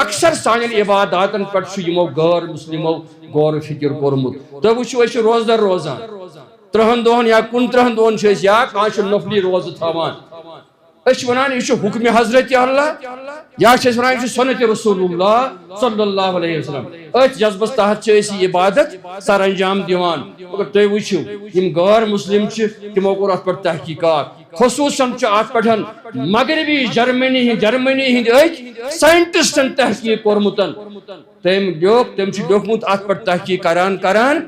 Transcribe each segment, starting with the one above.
اکثر سانین عباداتن پہ یمو غیر مسلمو غور فکر کورمت تو وچھو اس روزدار روزان 30 دہن یا 29 دہن یا کانچ نفلی روز تھاوان اس ونان یہ حکم حضرت اللہ یا ونان یہ سنت رسول اللہ صلی اللہ علیہ وسلم ات جذبس تحت عبادت سر انجام دیوان مگر تھی وچھو یم غیر مسلم تمو کور ات پر تحقیقات خصوصاً ات پہ مغربی جرمنی ہند سائنٹسٹن تحقیق کورمتن تم لیوکمت ات پہ تحقیق کران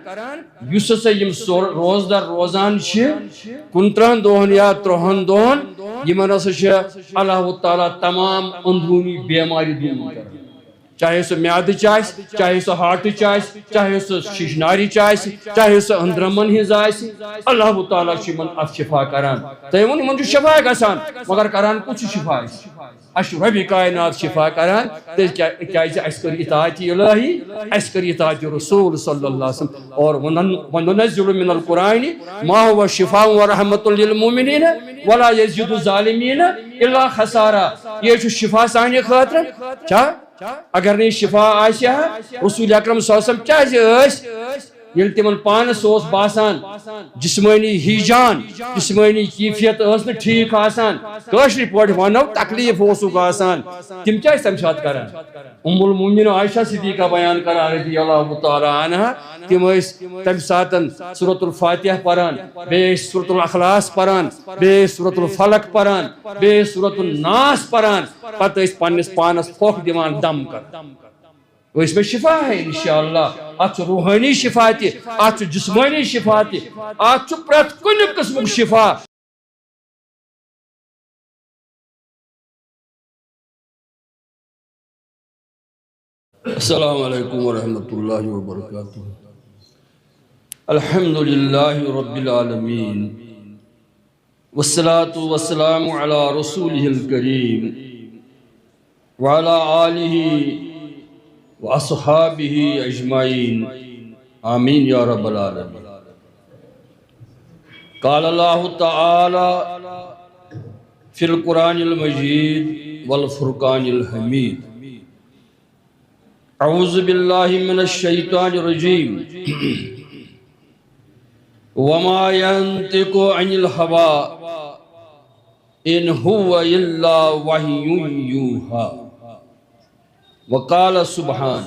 اس ہسا یم روزدار روزان 29 دہن یا 30 دہن یمن ہسا اللہ تعالیٰ تمام اندرونی بیماری دور کران چاہے سو میادہ چاہے سو ہارٹ چاہے سو ششناری چاہے سو اندرمن ہز اللہ تعالیٰ ات شفا کران تم ون شفا گسان مگر کران کچھ شفا اس رب کائنات شفا کران اس کر اطاعت الہی اس کر اطاعت رسول صلی اللہ علیہ وسلم اور وننزل من القرآن ما هو شفاء ورحمۃ للمؤمنین ولا یزید الظالمین الا خسارا یہ شفا سانہ خاطر اگر نہیں شفا آسیا رسول اکرم صلی اللہ علیہ وسلم یل تمن پانس باسان جسمانی ہیجان جسمانی کیفیت ٹھیک آسان کاشر پہ ونو تکلیف آسان تم کیا تمہ سات کران ام المومنین عائشہ صدیقہ بیان کران رضی اللہ تعالیٰ عنہ تم تمہ سات سورۃ الفاتحہ پران بے سورۃ الاخلاص پران بے سورۃ الفلق پران بے سورۃ الناس پران پتہ پنس پانس پھوک دیوان دم کر اس میں شفا ہے انشاءاللہ ات روحانی شفا تی ات جسمانی شفا تی ات پرت کن قسم شفا السلام علیکم ورحمۃ اللہ وبرکاتہ الحمدللہ رب العالمین والصلاة والسلام علی رسولہ الکریم وعلی آلہ وَأَصْحَابِهِ أَجْمَعِينَ آمین یا رب العالمین قال اللہ تعالی فی القرآن المجید والفرقان الحمید اعوذ باللہ من الشیطان الرجیم وما ينطق عن الهوى ان هو الا وحی یوحی وقال سبحان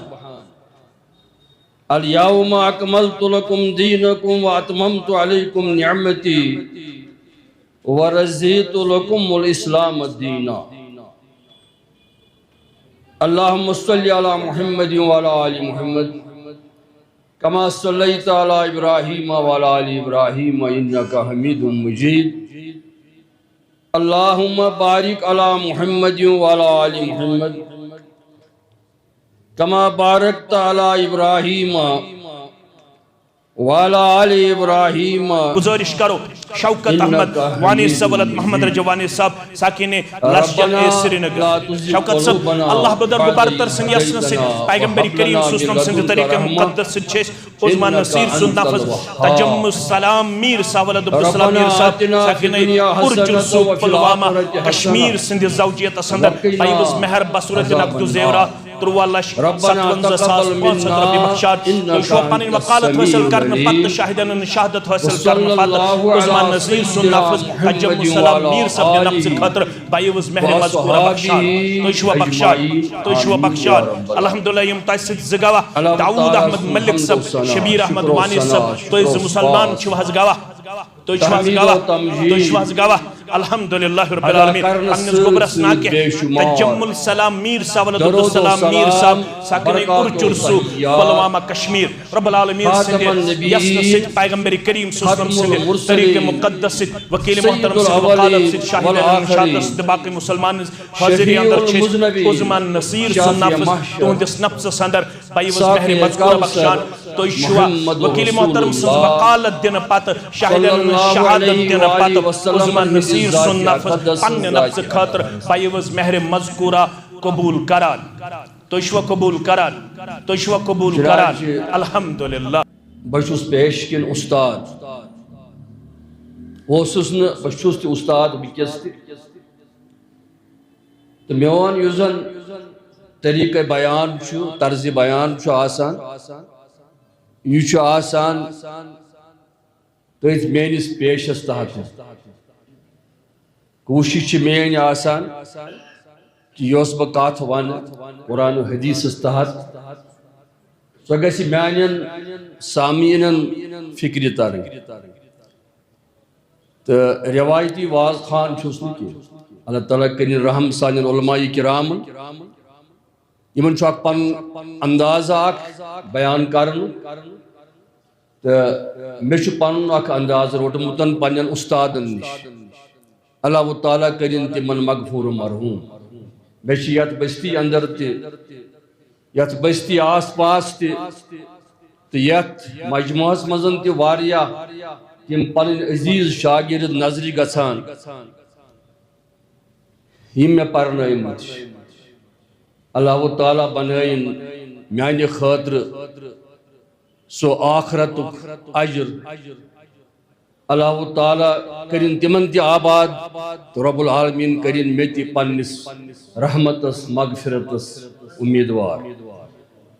اليوم اکملت لکم دینکم واتممت علیکم نعمتی ورضیت لکم الاسلام دینا اللہم صلی علی محمد وعلی آل محمد کما صلیت علی ابراہیم وعلی آل ابراہیم انکا حمید مجید اللہم بارک علی محمد وعلی آل محمد کما بارکت علی ابراہیم وعلی آل ابراہیم گزارش کرو شوکت احمد وانی صاحب ولد محمد رجوانی صاحب ساکین لسجل سری نگر شوکت صاحب اللہ بدر ببارتر سن یسن سن پیغمبری کریم سوسلم سن طریقہ مقدس سن چھیس عثمان نصیر سن نفذ تجم السلام میر صاحب ولد عبدالسلام میر صاحب ساکین ارجل سو پلوامہ کشمیر سن زوجیت اسندر پیوز مہر بصورت نقد زیورہ 53,57,500 ربی بخشاد شوپانی وقالت حاصل کرنے پت شاہدن شہادت حاصل کرنے پت عثمان نصیر سن نفذ حجم السلام میر صاحب نے نفذ خطر بائیوز مہر مذکورہ بخشاد تو شوہ بخشاد الحمدللہ یم تیسید زگاوہ داود احمد ملک صاحب شبیر احمد وانی صاحب تو از مسلمان شوہ زگاوہ تو شوہ زگاوہ الحمدللہ رب العالمین انس گبرس ناکہ تجم السلام میر صاحب ولد عبدالسلام میر صاحب ساکنی ارچرسو پلوامہ کشمیر رب العالمین سندے یسن سید پیغمبر کریم سوسلم سندے طریق مقدس سید وکیل محترم سید وقالت سید شاہدن شہادت سید باقی مسلمان حاضری اندر چھیس عثمان نصیر سن نفذ تہندس نفذ سندر بائیوز مہر مذکورہ بخشان تو شوہ وکیل محترم سید وقالت دن پات شاہدن شہادت دن پات عثمان نصیر سن نفذ پن نفذ خاطر بائیوز مہر مذکورہ قبول کران تو شوہ قبول کران تو شوہ قبول کران الحمدللہ بچوس پیش کن استاد ووسسن بچوس تی استاد بکس تی تو میوان یوزن طریقہ بیان چھو طرز بیان چھو آسان یہ چھو آسان تو اس مینس پیشس تحت کوشش مین آسان کہ یوس بہ کات ون قرآن و حدیث تحت سو گژھِ میانین سامعینن فکر ترن تو روایتی واز خان چھس نہ کینٛہہ اللہ تعالیٰ کرن رحم سانین علماء کرام یمن چھُ اکھ پنُن انداز اکھ بیان کرن تو مےٚ چھُ پنُن اکھ انداز روٹمُت پننٮ۪ن اُستادن نش اللہ تعالیٰ کرن تمن مغفور و مرحوم مےٚ چھِ یتھ بستی اندر تہِ یتھ بستی آس پاس تہِ یتھ مجموعس منٛز تہِ واریاہ تم پنٕنۍ عزیز شاگرد نظرِ گژھان یم مےٚ پرنٲیمٕتۍ چھِ اللہ تعالیٰ بنٲیِن میانہِ خٲطرٕ سُہ آخرتُک اجر اللہ تعالیٰ کرن تمن تہِ آباد تو رب العالمین کرن مےٚ تہِ پننِس رحمتس مغفرتس امیدوار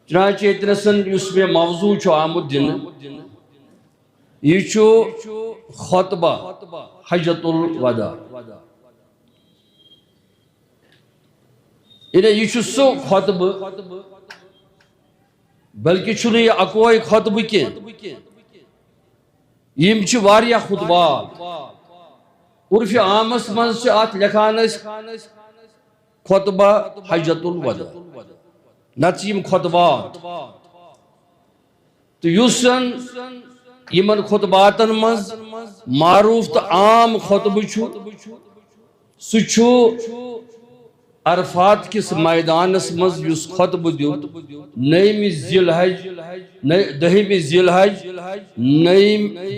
چنانچہ اتنسن یُس مےٚ موضوع چھُ آمُت دِنہٕ یہ چھُ خطبہ حجۃ الوداع یہ چھُ سُہ خطبہ بلکہ چھُنہٕ یہ اکوے خطبہ کینٛہہ یم چھِ واریاہ خطبات عرفِ عامس منٛز چھِ اتھ لیکھان أسۍ خطبہ حجۃ الوداع نتہٕ چھِ یم خطبات تو یُس زن یمن خطباتن منٛز معروف تو عام خطبہ چھُ سُہ چھُ عرفات کس میدانس منٛز یُس خطبہ دیُت 9 ذی الحج 10 ذی الحج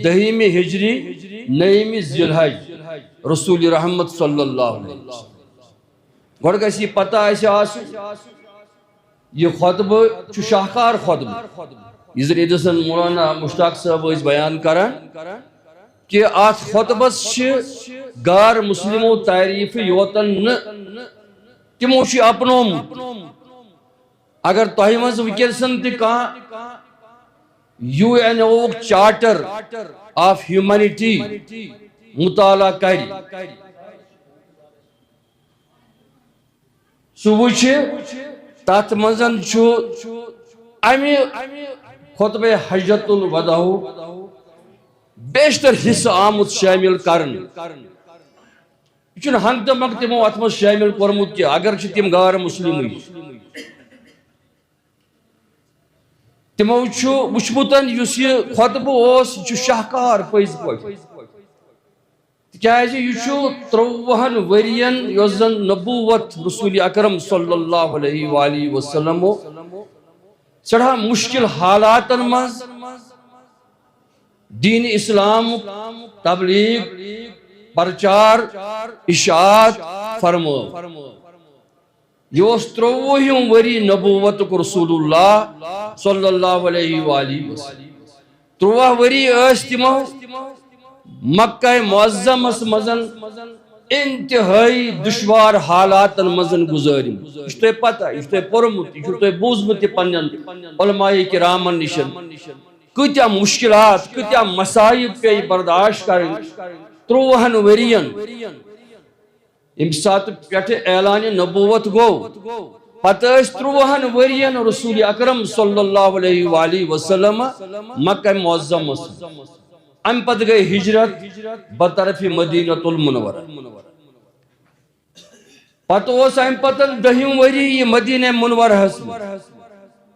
10 ہجری 9 ذی الحج رسول رحمت صلی اللہ علیہ وسلم گۄڈٕ گژھِ یہِ پتہ اسہِ آسُن یہ خطبہ چھُ شاہکار خطبہ یہ زن ییٚتٮ۪ن مولانا مشتاق صاحب ٲسۍ بیان کران کہ اتھ خطبس چھِ غار مسلمو تعریف یوتن نہٕ تمو چھُ اپنومُت اگر تۄہہِ منٛز وٕنکٮ۪نسن تہِ کانٛہہ UN چارٹر آف ہیومینٹی مطالعہ کرِ سُہ وٕچھِ تتھ منٛز چھُ امہِ خطبہ حجۃ الوداعُک بیشتر حصہٕ آمُت شٲمِل کرنہٕ یہ چھُنہٕ ہنگ تہٕ منگ تمو اتھ منٛز شٲمِل کوٚرمُت کینٛہہ اگر چھِ تِم غار مسلمٕے تمو چھُ وٕچھمُت یُس یہِ خطبہ اوس یہِ چھُ شاہکار پٔزۍ پٲٹھۍ تِکیٛازِ یہِ چھُ 23 ؤرین یۄس زن نبوت رسول اکرم صلی اللہ علیہ وآلہ وسلمو سٮ۪ٹھاہ مشکل حالاتن منٛز دین اسلام تبلیغ پرچار اشاعت فرمٲو یہ اوس 23 ؤری نبوتُک رسول اللہ صلی اللہ علیہ وآلہ وسلم 23 ؤری ٲسۍ تِمو مکہ معظمس منٛز انتہائی دشوار حالاتن منٛز گزٲرمٕتۍ یہ چھُ تۄہہِ پتہ یہ چھُ تۄہہِ پوٚرمُت یہ چھُو تۄہہِ بوٗزمُت تہِ پننٮ۪ن علماء کرامن نِش کۭتیاہ مشکلات کۭتیاہ مصائب پیٚیہِ برداشت کرٕنۍ 23 ؤرین ییٚمہِ ساتہٕ پٮ۪ٹھٕ اعلانِ نبوت گوٚو پتہٕ ٲسۍ 23 ؤرین رسول اکرم صلی اللہ علیہ وآلہ وسلم مکہ معظمس امہِ پتہٕ گٔے ہجرت بطرفِ مدینۃ المنورہ پتہٕ اوس امہِ پتہٕ 10 ؤری یہِ مدینہ منورہس منٛز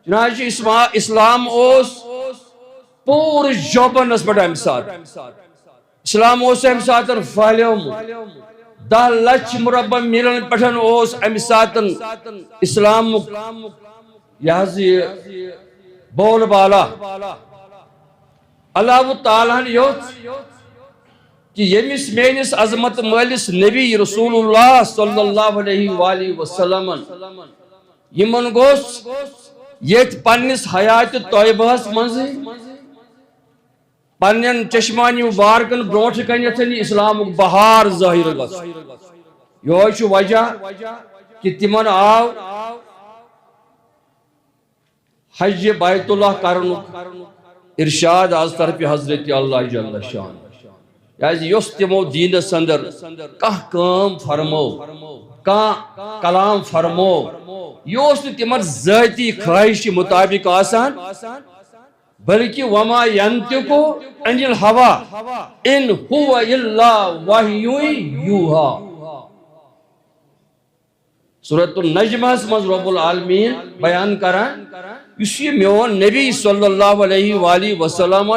چنانچہ اسلام اوس پوٗرٕ جوبنس پٮ۪ٹھ امہِ ساتہٕ اسلام اوس امہِ ساتہٕ پھہلیومُت 10 لچھ مربع میٖلن پٮ۪ٹھ اوس امہِ ساتہٕ اسلامُک یہِ حظ یہِ بول بالا اللہ تعالیٰ ہن یوٚژھ کہ ییٚمِس میٲنِس عظمت مٲلِس نبی رسول اللہ صلی اللہ علیہ وآلہ وسلم یمن گوٚژھ ییٚتہِ پننِس حیاتِ طیبہس منٛزٕے پننٮ۪ن چشمانہِ مبارکن برونٛٹھ کنٮ۪تھ یہِ اسلامُک بہار ظٲہِر گژھُن یہوے چھُ وجہ کہ تمن آو حج بیت اللہ کرن ارشاد از طرف حضرت اللہ جل شان یس تمو دینس اندر کام فرمو کلام فرمو یہ تمن ذاتی خواہش مطابق آسان بلکہ وما ینطق عن الہوى ان هو الا وحی یوحی سورۃ النجم مز رب العالمین بیان کران اس یہ میون نبی صلی اللہ علیہ وآلہ وسلم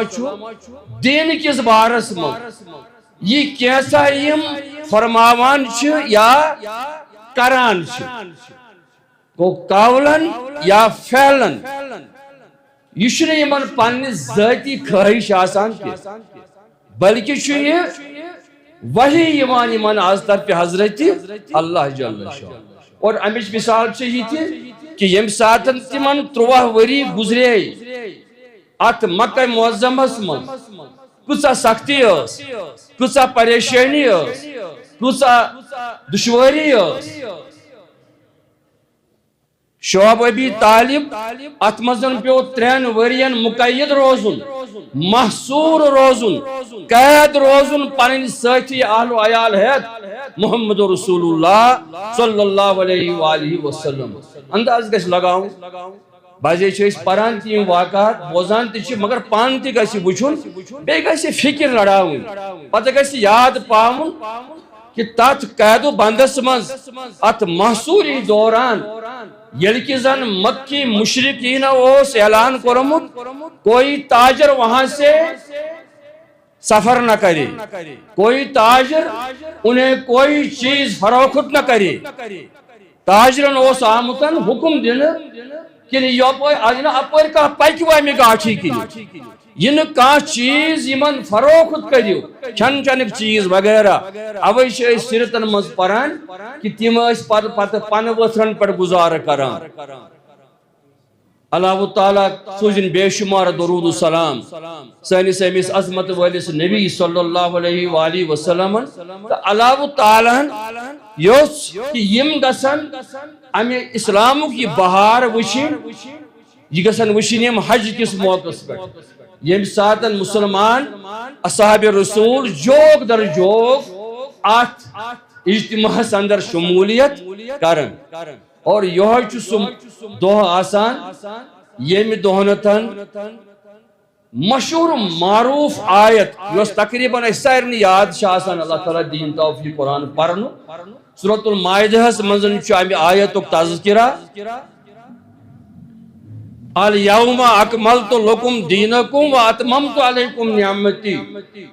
دین کس بارس مز یہ کیسا یم فرماوان یا کران کو قولن یا فعلن یہ یمن پنہ ذاتی خواہش آسان کی بلکہ یہ وحی یمان یمن از طرف حضرت اللہ جل شان اور امچ مثال یہ تھی کہ یم ساتن تمن 13 وری گزرے ات مکہ معظمس من کچھ سختی اس کچھ پریشانی اس کچھ دشواری اس شعب ابی طالب ات مزن پیو 3 ورین مقید روزن محصور روزن قید روزن پنن ساتھی اہل و عیال ہیت محمد رسول اللہ صلی اللہ علیہ وآلہ وسلم انداز گش لگاؤں بازے چھس پران تیم واقعات بوزان تچھ مگر پان تی گسی وچھن بے گسی فکر لڑاؤں پتہ گسی یاد پاؤں کہ تات قید و بندس مز ات محصوری دوران یلکی زن مکی مشرقین اوس اعلان کرمت کوئی تاجر وہاں سے سفر نہ کرے کوئی تاجر انہیں کوئی چیز فروخت نہ کرے تاجرن اوس آمتن حکم دن کہ اپر کا پیکوا میں گاٹھی کی یہ کا چیز یمن فروخت کریو چھن چھنک چیز وغیرہ اوے چھ سیرتن مز پران کہ تم اس پتہ پن وتھرن پر گزار کران اللہ تعالیٰ سوزن بے شمار درود و سلام سانس امس عظمت والس نبی صلی اللہ علیہ وآلہ وسلم اللہ تعالیٰ یس کہ یم گسن امی اسلام کی بہار وشن یہ گسن وشن یم حج کس موقع پر یم ساتن مسلمان اصحاب رسول جوگ در جوگ آت اجتماع اندر شمولیت کرن اور یہ سم دہ آسان یم دہنتن مشہور معروف آیت یس تقریباً سارنی یاد آسان اللہ تعالیٰ دین توفیق قرآن پرن سورۃ المائدہ منزن چھ آیت تذکرہ الیوم اکملت لکم دینکم واتممت علیکم نعمتی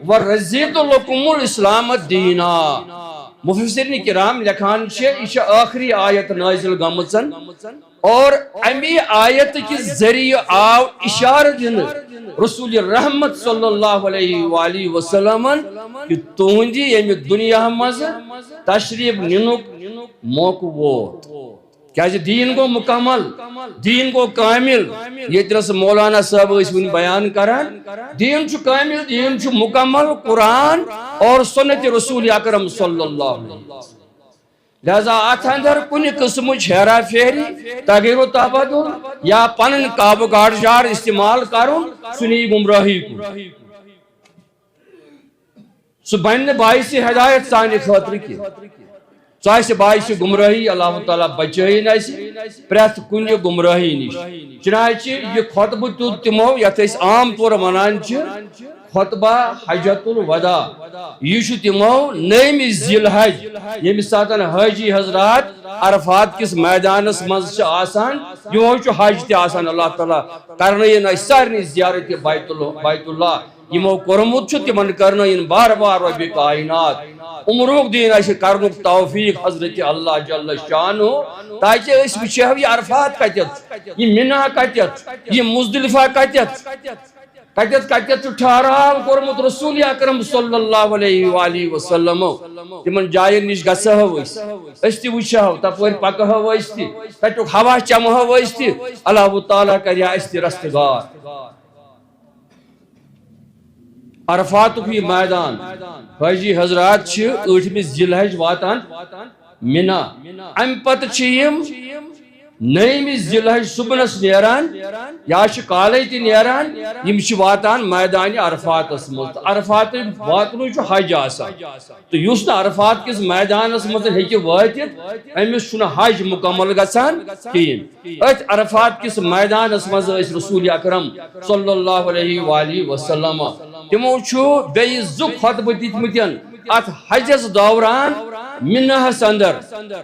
ورضیت لکم الاسلام دینا مفسرین کرام لکھان یہ آخری آیت نازل گمژن اور امی آیت کی ذریعہ آو اشارہ دن رسول رحمت صلی اللہ علیہ وآلہ وسلم کہ تہندی یمی دنیا مز تشریف ننک موقع ووت کیا دین کو مکمل دین کو کامل یہ طرح مولانا صاحب اس ون بیان کران دین چھ کامل دین چھ مکمل قرآن اور سنت رسول اکرم صلی اللہ علیہ وسلم لہذا ات اندر کن قسم ہیرا پھیری تغیر و تبدل یا پنن کاب گاڑجار استعمال کرن سنی گمراہی کو سو بن باعث ہدایت سانہ خاطر کی چاہے باعث گمراہی اللہ تعالیٰ بچائی نسی پریت کن گمراہی نش چنانچہ یہ خطبہ تود تمو یت عام طور ونان خطبہ حجت الوداع یہ تمو نیم ذی الحج یم ساتن حاجی حضرات عرفات کس میدانس مز آسان یہ حج تہ آسان اللہ تعالیٰ کرن سارنی زیارت بیت اللہ یمو کورمت تمن کرن بار بار رب کائنات عمرک دین کرنک توفیق حضرت اللہ جل شان تاکہ اس وچھو یہ عرفات کتت یہ منہ کتت یہ مزدلفہ کتت کتت کتت ٹھہراو کورمت رسول اکرم صلی اللہ علیہ وآلہ وسلم تمن جائن نش گژھو اس تہ وچھو تپور پکہو اس تہ تتیک ہوا چمہو اس تہ اللہ تعالیٰ کریا اس تہ رستگار عرفات کی میدان حاجی حضرات چھ 8 ذی الحج واتان منہ ام پتہ چھ یم نیم ذی الحج صبحس نیران یا کالے تہ نیران یم واتان میدان عرفاتس مز عرفات واتن حج آسان تو یس نا عرفات کس میدانس مز ہیکہ واتت امس چھُ حج مکمل گژھان کہین ات عرفات کس میدانس مز رسول اکرم صلی اللہ علیہ وآلہ وسلم تمو بیٚیہِ زٕ خطبہ دِتمٕتٮ۪ن ات حجس دوران منہس اندر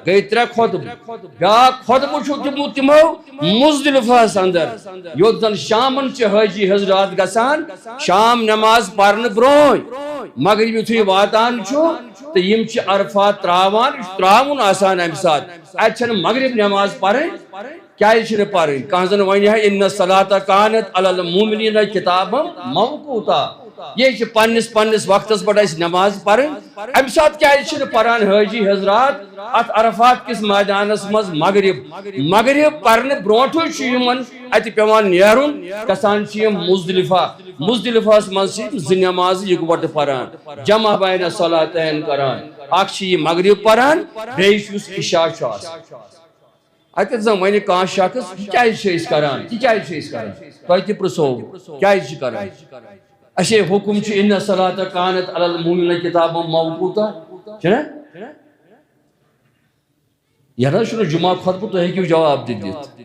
گئی 3 خطبہ بیاکھ خطبہ دیتمت تمو مزدلفہس اندر یوت زن شامن حاجی حضرات گژھان شام نماز پرن برونٛہہ مغرب یُتھُے واتان تو یم عرفات تراون آسان امہ سات اتھ مغرب نماز پرن کیازِ پرن کانٛہہ زن ونہِ ہے ان الصلاۃ کانت علی المؤمنین کتابا موقوتا یہ پنس وقتس پہ نماز پرن امہ سات کیازِ پران حاجی حضرات ات عرفات کس میدانس مز مغرب پرن برونٹھے ات پیوان نیرن گژھان مزدلفہس مز زٕ نماز یکوٹ پران جمع بین صلاتین کران اکھ یہ مغرب پران بیٚیہِ عشاء اتھ زن ون کانٛہہ شخص یہ کران تۄہہِ تہِ پرژھو کیازِ کران اچھے حکم ان الصلاۃ کانت علی المؤمنین کتابا موقوتا چھنا یہ چھُنہٕ جمعہ خطبہ تُہۍ ہیٚکِو جواب دِتھ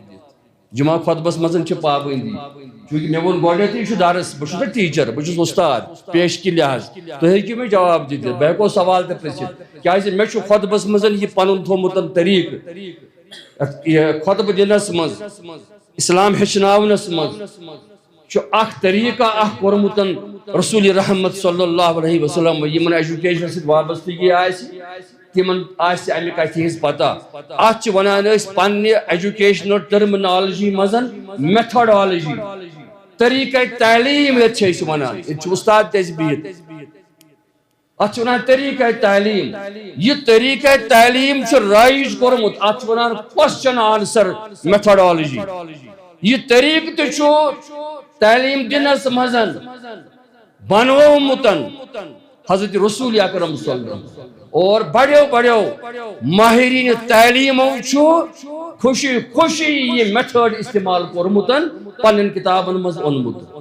جمعہ خطبس مز پابندی چونکہ مے وون گۄڈنیتھٕے یہ چھُ درس بہٕ چھُس نا ٹیچر بہٕ چھُس استاد پیشکی لحاظ تُہۍ ہیٚکِو مےٚ جواب دِتھ بہٕ ہیٚکو سوال تہِ پرژھِتھ کیازِ مےٚ چھُ خطبس مز یہ پنُن تھوٚومُت طریقہٕ خطبہ دِنس مز اسلام ہیٚچھناونس مز اخ طریقہ اخ کورمت رسول رحمت صلی اللہ علیہ وسلم یمن ایجوکیشن ست وابستگی تمن امہ کتھ ہز پتہ ات ونان پنہ ایجوکیشن ٹرمنالوجی مزن میتھڈالوجی طریقہ تعلیم یہ ونان یہ استاد تیز بہت ات ونان طریقہ تعلیم یہ طریقہ تعلیم رائج کورمت ات ونان کوسچن آنسر میتھڈالوجی یہ طریقہ تہ تعلیم دنس مزن بنومتن حضرت رسول اکرم صلی اللہ علیہ وسلم اور بڑیو ماہرین تعلیمو خوشی یہ میتھڈ استعمال کورمتن پنن کتابن مز اونمت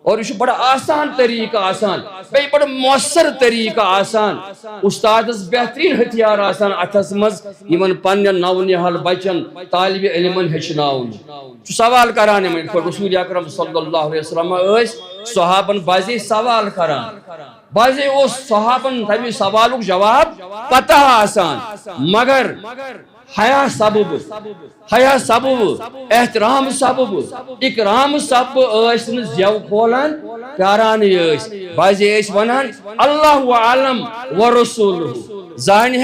اور یہ بڑا آسان طریقہ آسان بیٚیہِ بڑا مؤثر طریقہ آسان استادس بہترین ہتھیار آسان اتھس مز یمن پنن نو نہال بچن طالب علمن ہیچناون سوال کران رسول اکرم صلی اللہ علیہ وسلم صحابن بازے سوال کران بازے اس صحابن تمہیں سوالک جواب پتہ آسان مگر حیا سبب احترام سبب اکرام سبب زیو کھولان پیاران بازے ونان اللہ عالم ورسولہ زان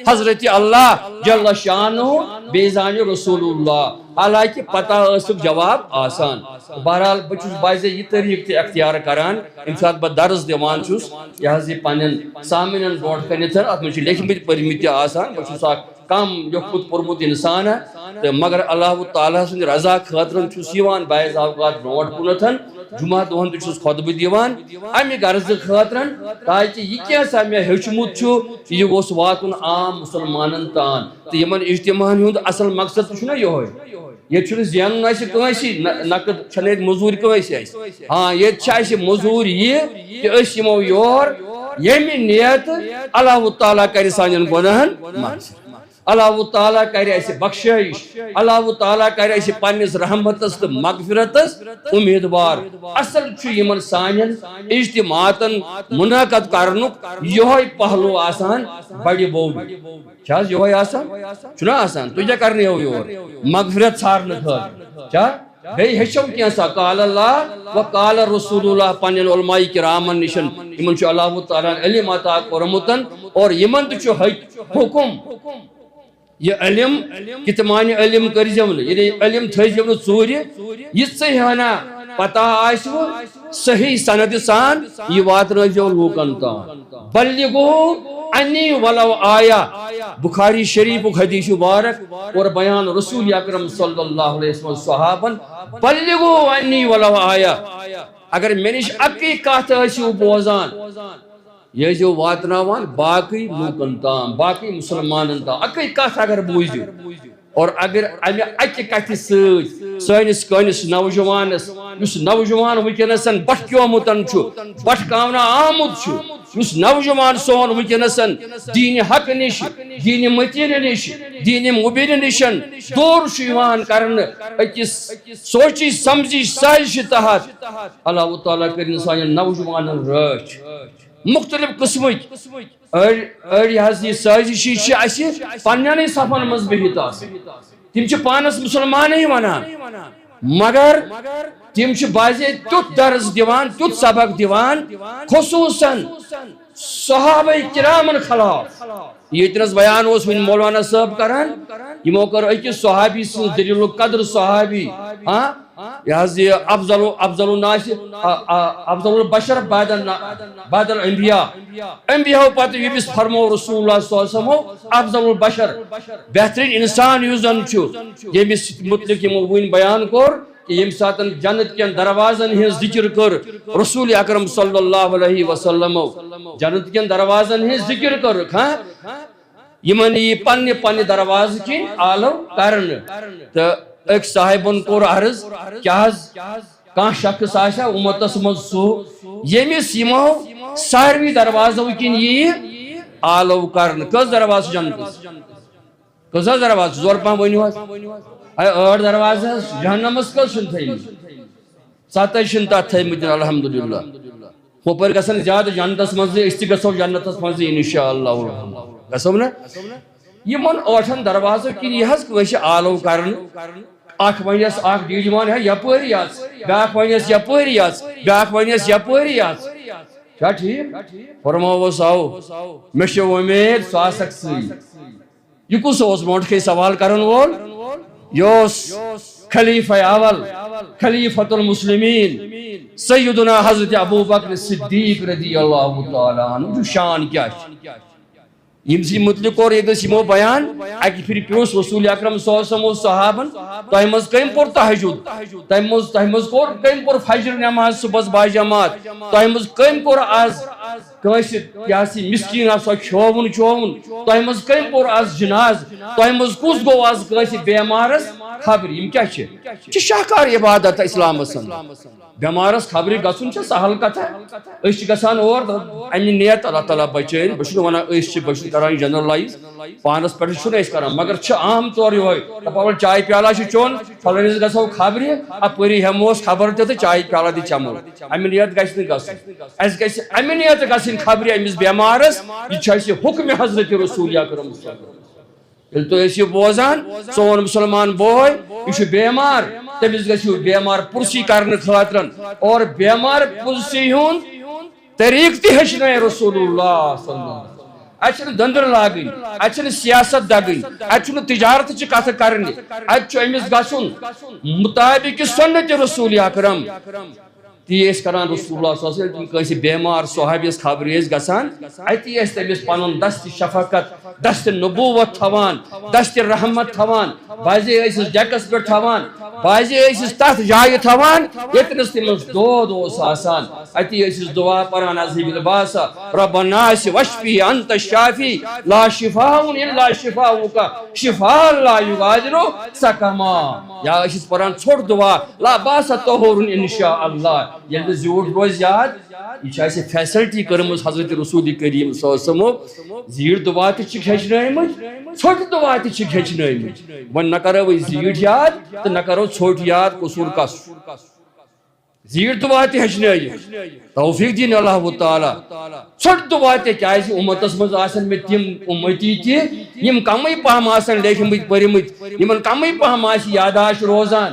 حضرت اللہ جل شانہ بے زان رسول اللہ حالانکہ پتہ جواب آسان بہرحال بہت بازے یہ طریقہ تہ اختیار کران یم سات بہ درس دِوان چھُس یہ پن سامعین برونٛٹھ کنتھ ات من لیکھمت پٔرمٕتۍ تہِ آسان بہت اکھ کم لیوکھمُت پوٚرمُت انسان تو مگر اللہ تعالیٰ سٕنٛدِ رضا خٲطرٕ چھُس یِوان بعض اوقات برونٛٹھ کُنتھ جمعہ دۄہن تہِ چھُس خطبہٕ دِوان امہِ غرضہٕ خٲطرٕ تاکہ یہ کینٛژھا مےٚ ہیوٚچھمُت چھُ یہ گوٚژھ واتُن عام مسلمانن تام تہٕ یِمن اجتماعن ہُنٛد اصل مقصد تہِ چھُنہ یِہوے یہ زینن کٲنٛسہِ نقد چھنہٕ ییٚتہِ موٚزوٗرۍ کٲنٛسہِ اَسہِ ہاں ییٚتہِ چھِ اَسہِ موٚزوٗرۍ یہِ کہِ أسۍ یِمو یور ییٚمہِ نیت اللہ تعالیٰ کرِ سانٮ۪ن گۄناہن معاف اللہ تعالیٰ کرِ اَسہِ بخشٲیش اللہ تعالیٰ کرِ اَسہِ پننِس رحمتس تہٕ مغفرتس امیدوار اصل چھُ یِمن سانٮ۪ن اجتماعاتن منعقد کرنُک یِہوے پہلو آسان بڑِ بوٚڑ چھا حظ یِہوے آسان چھُنہ آسان تُہۍ کیٛاہ کرنٲیو یور مغفرت ژھارنہٕ خٲطرٕ چھا بیٚیہِ ہیٚچھو کینٛژھا قال اللہ و قال رسول اللہ پننٮ۪ن علماء کرامن نِش یِمن چھُ اللہ تعالیٰ علم عطا کوٚرمُت اور یِمن تہِ چھُ حکم یہ علم کہ تمانہِ علم کٔرزیو نہٕ یعنی علم تھٲیزیو نہٕ ژوٗرِ یہِ ژٕ ہنا پتہ آسوٕ صحیح سند سان یہ واتنٲیزیو لوٗکن تام بلغوا عنی ولو آیا بخاری شریفُک حدیث مبارک اور بیان رسول اکرم صلی اللہ علیہ وسلم صحابن بلغوا عنی ولو آیا اگر مےٚ نِش اَکٕے کتھ ٲسِو بوزان یہ جو واتناوان باقی لوکن تام باقی مسلمانن تام اکے کتھ اگر بوزیو اور اگر امہ اکہ کتھ سٲنِس کٲنِس نوجوانس یُس نوجوان ونکیٚنس بٹھکیومُتن چھُ بٹھکاونہٕ آمُت چھُ یُس نوجوان سون ونکیٚنس دیٖنہِ حق نِش دیٖنہِ متیٖنہٕ نِش دیٖنہِ مُبیٖنہٕ نِش دور چھُ یِوان کرنہٕ أکِس سوچی سمجھی سازشہِ تحت اللہ تعالیٰ کٔرِنۍ سانٮ۪ن نوجوانن رٲچھ مختلف قسمٕکۍ أڑۍ حظ یہِ سازشی چھِ اَسہِ پننٮ۪نٕے صفن منٛز بِہِتھ آسان تِم چھِ پانس مُسلمانٕے ونان مگر تِم چھِ بعضے تیُتھ درس دِوان تیُتھ سبق دِوان خصوٗصن صحابہ کرامن خلاف ییٚتنس بیان اوس وۄنۍ مولانا صٲب کران یِمو کٔر أکِس صحابی سٕنٛز دٔلیٖل القدر صحابی یہ حظ یہ افضل الناس افضل البشر بعد الانبیاء انبیاء پتہ ییٚمِس فرمو رسول اللہ صلی اللہ علیہ وسلم افضل البشر بہترین انسان یُس زن چھُ ییٚمِس متعلق یِمو وٕنۍ بیان کوٚر کہ ییٚمہِ ساتہٕ جنت کٮ۪ن دروازن ہٕنٛز ذکر کٔر رسول اکرم صلی اللہ علیہ وسلمو جنت کٮ۪ن دروازن ہٕنٛز ذکر کٔرٕکھ یِمن یی پننہِ دروازٕ کِنۍ آلو کرنہٕ تہٕ أکۍ صاحبن کوٚر عرض کیٛاہ حظ کانٛہہ شخص آسیا اُمتس منٛز سُہ ییٚمِس یِمو ساروی دروازو کِنۍ ییہِ آلو کرنہٕ کٔژ دروازٕ چھِ جنتس کٔژ حظ دروازٕ زور پہم ؤنِو حظ 8 دروازٕ حظ جہنمس کٔژ چھِنہٕ تھٲیمٕتۍ 7 چھِنہٕ تتھ تھٲیمٕتۍ الحمدللہ ہُپٲرۍ گژھن زیادٕ جنتس منٛزٕے أسۍ تہِ گژھو جنتس منٛزٕے انشاء اللہ گژھو نا یِمن 8 دروازو کِنۍ یی حظ کٲنٛسہِ آلو کرنہٕ اکھ ونیس اکھ ڈیجوان ہے یپٲری اژ بیاکھ ونیس یپٲری اژ بیاکھ ونیس یپٲری اژ کیا ٹھیک فرمووس آو مےٚ چھِ وۄمید ژٕ آسکھ سۭتۍ یہِ کُس اوس برونٛٹھ کَنہِ سوال کرن وول یہِ اوس خلیفہ اول خلیفۃ المسلمین سیدنا حضرت ابوبکر صدیق رضی اللہ تعالیٰ عنہ شان کیا یم سی متعلق اور ایدس یمو بیان اکی پھر پیوس رسول اکرم صلی اللہ علیہ وسلم صحابن تۄہہِ منٛز کٔمۍ پوٚر تہجد تۄہہِ منٛز کٔمۍ پوٚر فجر نٮ۪ماز صبحس باجماعت تۄہہِ منٛز کٔمۍ کوٚر آز کٲنٛسہِ کیٛاہ سا مسکیٖن آسو کھیووُن تۄہہِ منٛز کٔمۍ پوٚر آز جناز تۄہہِ منٛز کُس گوٚو آز کٲنٛسہِ بٮ۪مارس خبر یم کیا چھِ یہِ چھِ شاہکار عبادت اسلامس بٮ۪مارس خبرِ گژھُن چھِ سہل کتھا أسۍ چھِ گژھان اور امہِ نیت اللہ تعالیٰ بچٲیِن بہٕ چھُس ونان أسۍ چھِ بہٕ چھُس کران جنرلایز پانس پٮ۪ٹھ چھُنہٕ أسۍ کران مگر چھِ عام طور یِہوے دپان چاے پیالہ چھُ چیوٚن فلٲنِس گژھو خبرِ اپٲری ہٮ۪موس خبر تہِ تہٕ چاے پیالہ تہِ چٮ۪مو امہِ نیت گژھِ نہٕ گژھُن اسہِ گژھِ امہِ نیت گژھٕنۍ خبرِ أمِس بٮ۪مارس یہِ چھُ اسہِ حُکمِ حضرت رسول اکرم ییٚلہِ تُہۍ ٲسِو بوزان سون مُسلمان بوے یہِ چھُ بٮ۪مار تٔمِس گژھِو بٮ۪مار پُرسی کرنہٕ خٲطرٕ اور بٮ۪مار پُرسی ہُنٛد طریٖقہٕ تہِ ہیٚچھنٲے رسول اللہ صلی اللہ علیہ وسلم اتہِ چھنہٕ دٔنٛدٕر لاگٕنۍ اتہِ چھنہٕ سیاست دگٕنۍ اتہِ چھُنہٕ تجارتٕچہِ کتھٕ کرنہِ اتہِ چھُ أمِس گژھُن مُطابِق سُنت رسول اکرم تی ٲسۍ کران رسول اللہ صلی اللہ علیہ وسلم کٲنٛسہِ بٮ۪مار صحابیس خبرِ ٲسۍ گژھان اتی ٲسۍ تٔمِس پنُن دستہِ شفقت دستہِ نبوت تھاوان دستہِ رحمت تھاوان بعضے ٲسِس ڈیکس پٮ۪ٹھ تھاوان بعضے ٲسِس تتھ جایہِ تھاوان ییٚتنس تٔمِس دود اوس آسان اتی ٲسِس دعا پران عزیب الباسا رب الناس واشفی انت الشافی لا شفاء الا شفاؤک شفاء لا یغادر سقما یا ٲسِس پران ژھوٚٹ دعا لا باسا طہور انشاء اللہ ییٚلہِ نہٕ زیوٗٹھ روزِ یاد یہ چھِ اَسہِ فیسلٹی کٔرمٕژ حضرت رسول کریم صلی اللہ علیہ وسلم زیٖٹھ دعا تہِ چھِکھ ہیٚچھنٲومٕتۍ ژھوٚٹھ دعا تہِ چھِکھ ہیٚچھنٲومٕتۍ وۄنۍ نہ کرو أسۍ زیٖٹھ یاد تہٕ نہ کرو ژھوٚٹھ یاد قصوٗر کس زیٖٹھ دعا تہِ ہیٚچھنٲیِتھ توفیٖق دِیِن اللہ تعالیٰ ژھوٚٹھ دعا تہِ کیٛازِ اُمتس منٛز آسن مےٚ تِم اُمتی تہِ یِم کمٕے پہم آسن لیکھمٕتۍ پٔرمٕتۍ یِمن کمٕے پہم آسہِ یاداشت روزان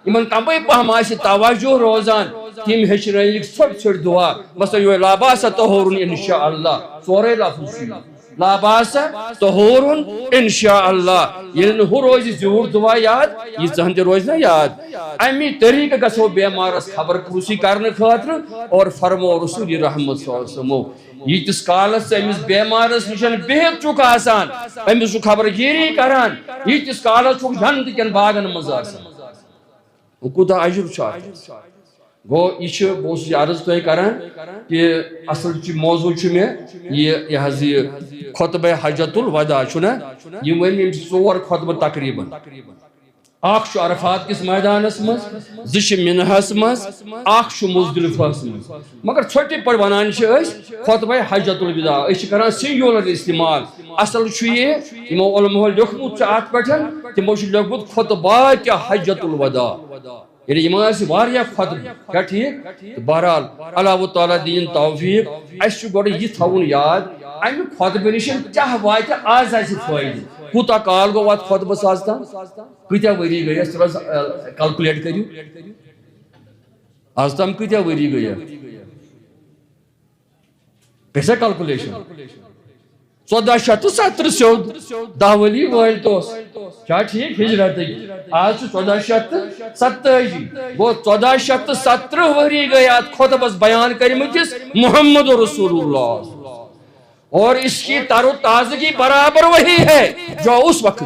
یِمن کمٕے پہم آسہِ توجہ روزان تِم ہیٚچھنٲیِکھ ژھوٚٹھ ژھوٚٹھ دعا مثلاً یِہوے لا باسا طہور انشاء اللہ ژورے لفظ چھُ لا باسا طہور انشاء اللہ ییٚلہِ نہٕ ہُہ روزِ زیوٗٹھ دعا یاد ییٖژہن تہِ روزِ نا یاد امی طریٖقہٕ گژھو بٮ۪مارس خبر پرٛوٗسی کرنہٕ خٲطرٕ اور فرمو رسول رحمت صلی اللہ علیہ وسلمو ییٖتِس کالس ژٕ أمِس بٮ۪مارس نِش بِہِتھ چھُکھ آسان أمِس چھُ خبر گیٖری کران ییٖتِس کالس چھُکھ جنتہٕ کٮ۪ن باغن منٛز آسان وۄنۍ کوٗتاہ عجب چھُ اتھ گو یہ بہت عرض تہ کران کہ اصل موضوع میں یہ خطبہ حجۃ الوداع نا یہ ون 4 خطبہ تقریباً اخ عرفات کس میدانس مز زش منہس مز اخ مزدلفہس مز مگر چھوٹی پڑ ونان خطبہ حجۃ الوداع اس کران سنگولر استعمال اصل یہ یمو علماء لیوکھمت ات پہ تمو لیوکھمت خطبہ کیا حجۃ الوداع یعنی یہ واریاہ خطبہ کیا ٹھیک بہرحال اللہ تعالیٰ دین توفیق اس گوڑ یہ تھاون یاد امہ خطبہ نش کیا واتہ آز اسہ فائدہ کوتا کال گو وات خطبہ آزتان کتیا وری گئی اس کلکولیٹ کریو آز تام کتیا وری گئی کیسے کلکولیشن 1470 سیود 10 ولی وائل توس کیا ٹھیک ہجرت آج 1470 وہ 1470 وری گئی آت خطبس بیان کرمتس محمد رسول اللہ اور اس کی تر و تازگی برابر وہی ہے جو اس وقت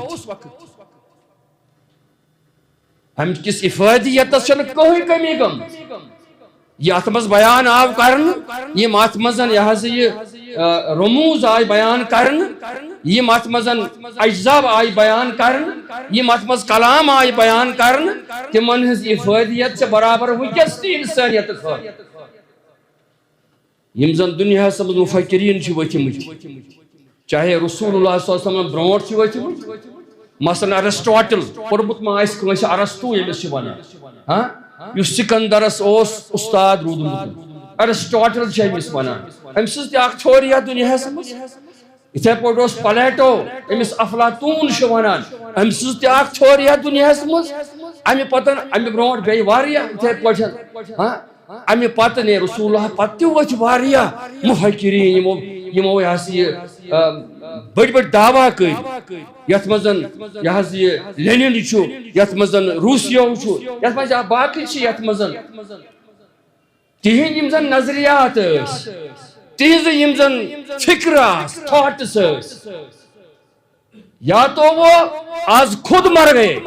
ہم کس افادیت چل کوئی کمی گم یہ اتمز بیان آو کرن یہ ماتمزن یہ رموز آئی بیان کرن یہ ماتمزن اجزاب آئی بیان کرن یہ ماتمز کلام آئی بیان کرن کہ منحز افادیت سے برابر ہوئی کستی انسانیت خواہ یمزن دنیا سمجھ مفکرین چھ وچھمت چاہے رسول اللہ صلی اللہ علیہ وسلم برونٹ چھ وچھمت مثلا ارسطوٹل پرمت ما اس کنس ارسطو یمس چھ ونان ہاں یس سکندرس اوس استاد رودمت ارسطوٹل چھ یمس ونان ام سز تہ اخ چھوریا دنیا سمجھ اتھے پٲٹھۍ اوس پلیٹو امس افلاطون چھ ونان ام سز تہ اخ چھوریا دنیا سمجھ امہ پتن امہ برونٹ بیٚیہِ واریاہ اتھے پٲٹھۍ ہاں امہ پتہ نے رسول اللہ پتہ وچ واریاہ مفکرین یمو یہ بڑ بڑ دعویٰ کر یت مزن یہ لینن یت مزن روسیو یت مز باقی یت مزن تہند یم زن نظریات تہذ یم زن فکر تھاٹس یا تو وہ آج خود مر گئے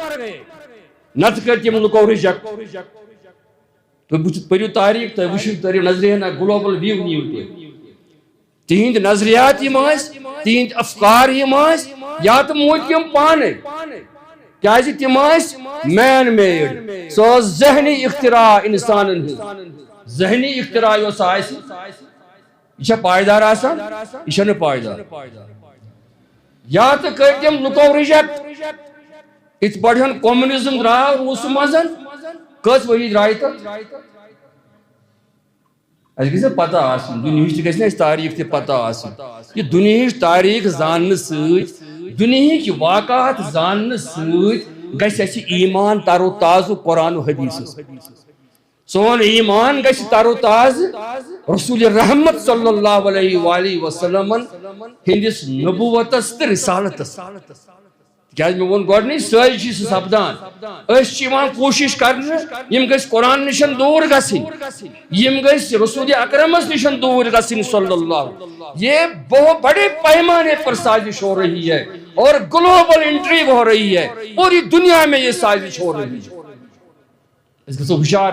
نت کر تم لکو ریجیکٹ پریو تاریخ تو وشو تاریخ نظریہ نا گلوبل ویو نیو تہند نظریات یم تہند افکار یم یا تو موت یم پانے کیازِ تم مین میڈ سو ذہنی اختراع انسان ذہنی اختراع یس یہ پائیدار آسان یہ پائیدار یا تو کر تم لکو ریجیکٹ ات پڑھن کمیونزم درا روس مزن کس وہی درائے تو اس گژھِ پتہ آسن دنیاہٕچ تہِ گژھِ نہ اسہِ تاریخ تہِ پتہ آسن یہ دنیاہٕچ تاریخ زاننہٕ سۭتۍ دنیاہٕکۍ واقعات زاننہٕ سۭتۍ گژھِ اسہِ ایمان تر و تازٕ قرآن و حدیثس سون ایمان گژھِ تر و تازٕ رسول رحمت صلی اللہ علیہ وآلہ وسلم ہندس نبوتس تہٕ رسالتس کیاز میں ون گۄڈنی سٲری چھ سپدان أسۍ چھِ یِوان کوشش کرنہٕ یِم گژھِ قرآن نشن دوٗر گژھٕنۍ یِم گژھِ رسول اکرمس نشن دور گژھٕنۍ صلی اللہ یہ بہت بڑے پیمانے پر سازش ہو رہی ہے اور گلوبل انٹریگ ہو رہی ہے پوری دنیا میں یہ سازش ہو رہی ہے اس گژھو ہوشیار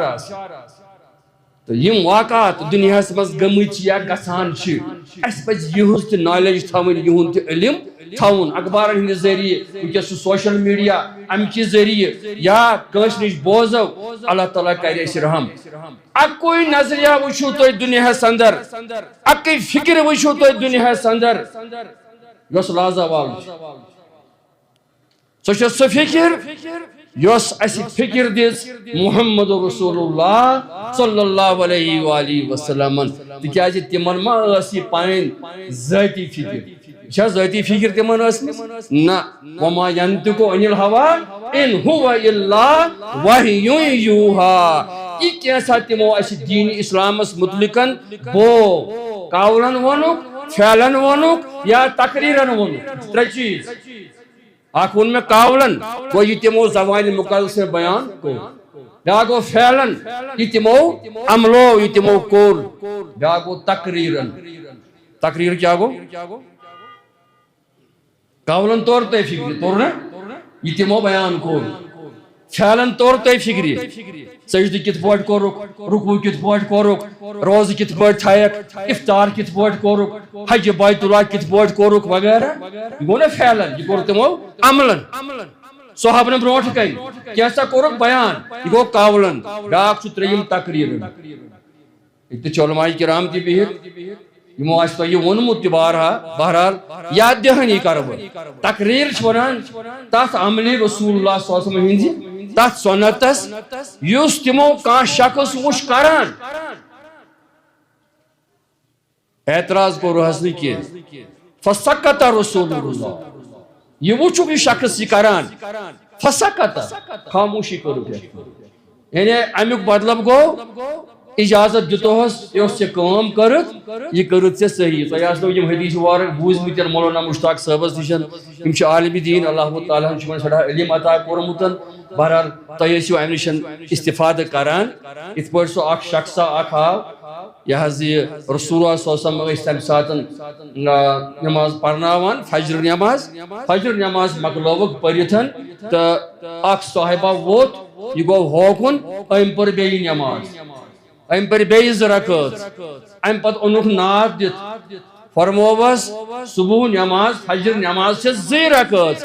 تو یم واقعات دنیا مز گمت یا گژھان اس پز یہز تہ نالیج تھاون یہند تہ علم تھاون اخبارن ہند ذریعہ ونکس سوشل میڈیا امکہ ذریعہ یا کنس نش بوزو اللہ تعالیٰ کرِ اسہ رحم اکوئی نظریہ وچھو تو دنیا اندر اکی فکر وچھو تو دنیا اندر یس لازوال سہ فکر یس اس فکر دس محمد رسول اللہ صلی اللہ علیہ وآلہ وسلم تکیازِ تمن ما ٲس پنن ذاتی فکر چھا ذاتی فکر تمن ٲسمٕژ نہ وما ينطق عن الهوى ان هو الا وحی یوحى یہ کیسا تمو اس دین اسلامس متعلقن بو قولن ونک فعلن ونک یا تقریرن ونک ترے چیز اخ ون میں قولن وہ یہ تمو زبان مقدس سے بیان کو بیاگو فعلن یہ تمو عملو یہ تمو کول بیاگو تقریرن تقریر کیا گو قولن طور تے فکر طور نا یہ تمو بیان کول فعلن طور تھی فکری سجدہ کت پٲٹھۍ کوٚرُکھ رکوع کت پٲٹھۍ کوٚرُکھ روزٕ کت پٲٹھۍ تھایکھ افطار کت پٲٹھۍ کوٚرُکھ حج بیت اللہ کت پٲٹھۍ کوٚرُکھ وغیرہ یہ گوٚو نا فعلن یہ کوٚر تمو عملن صحابن برونٹھ کن کیسا کوٚرُکھ بیان یہ گوٚو قولن بیاکھ چھُ ترٛیٚیِم تقریرن ییٚتہِ چھِ علماء کرام تہِ بِہِتھ یمو آسہِ تۄہہِ یہِ ووٚنمُت تہِ بہرحال یاد دہٲنی کرٕ بہٕ تقریر چھِ ونان تتھ عملہِ رسول اللہ صلی اللہ علیہ وسلم ہٕنٛزِ تتھ سنتس یُس تمو کانٛہہ شخص وُچھ کران اعتراض کوٚرہس نہٕ کینٛہہ فسکت رسول اللہ یہ وُچھُکھ یہ شخص یہ کران فسکت خاموشی کٔرٕکھ یعنی امیُک مطلب گوٚو اجازت دتوہس یہ کام کرت یہ کرت ے صحیح تہ آسنو یم حدیث وارک بوزمت مولانا مشتاق صاحبس نش یم عالم دین اللہ تعالیٰ ہن سٹھا علم عطا کورمت بہرحال تہ ٲسِو امہ نش استفادہ کران ات پٲٹھۍ سُہ اکھ شخصا اکھ آو یہ حظ یہ رسول اللہ صلی اللہ علیہ وسلم تمہ ساتن نماز پرناوان فجر نماز مکلوک پرتن تو اکھ صاحبہ ووت یہ گو ہوکن ام پر بیٚیہِ نماز ام پر بیٚیہِ زٕ رکعت ام پتہٕ اونُکھ ناد دِتھ فرمووس صبح نماز فجر نماز چھِ زٕ رکعت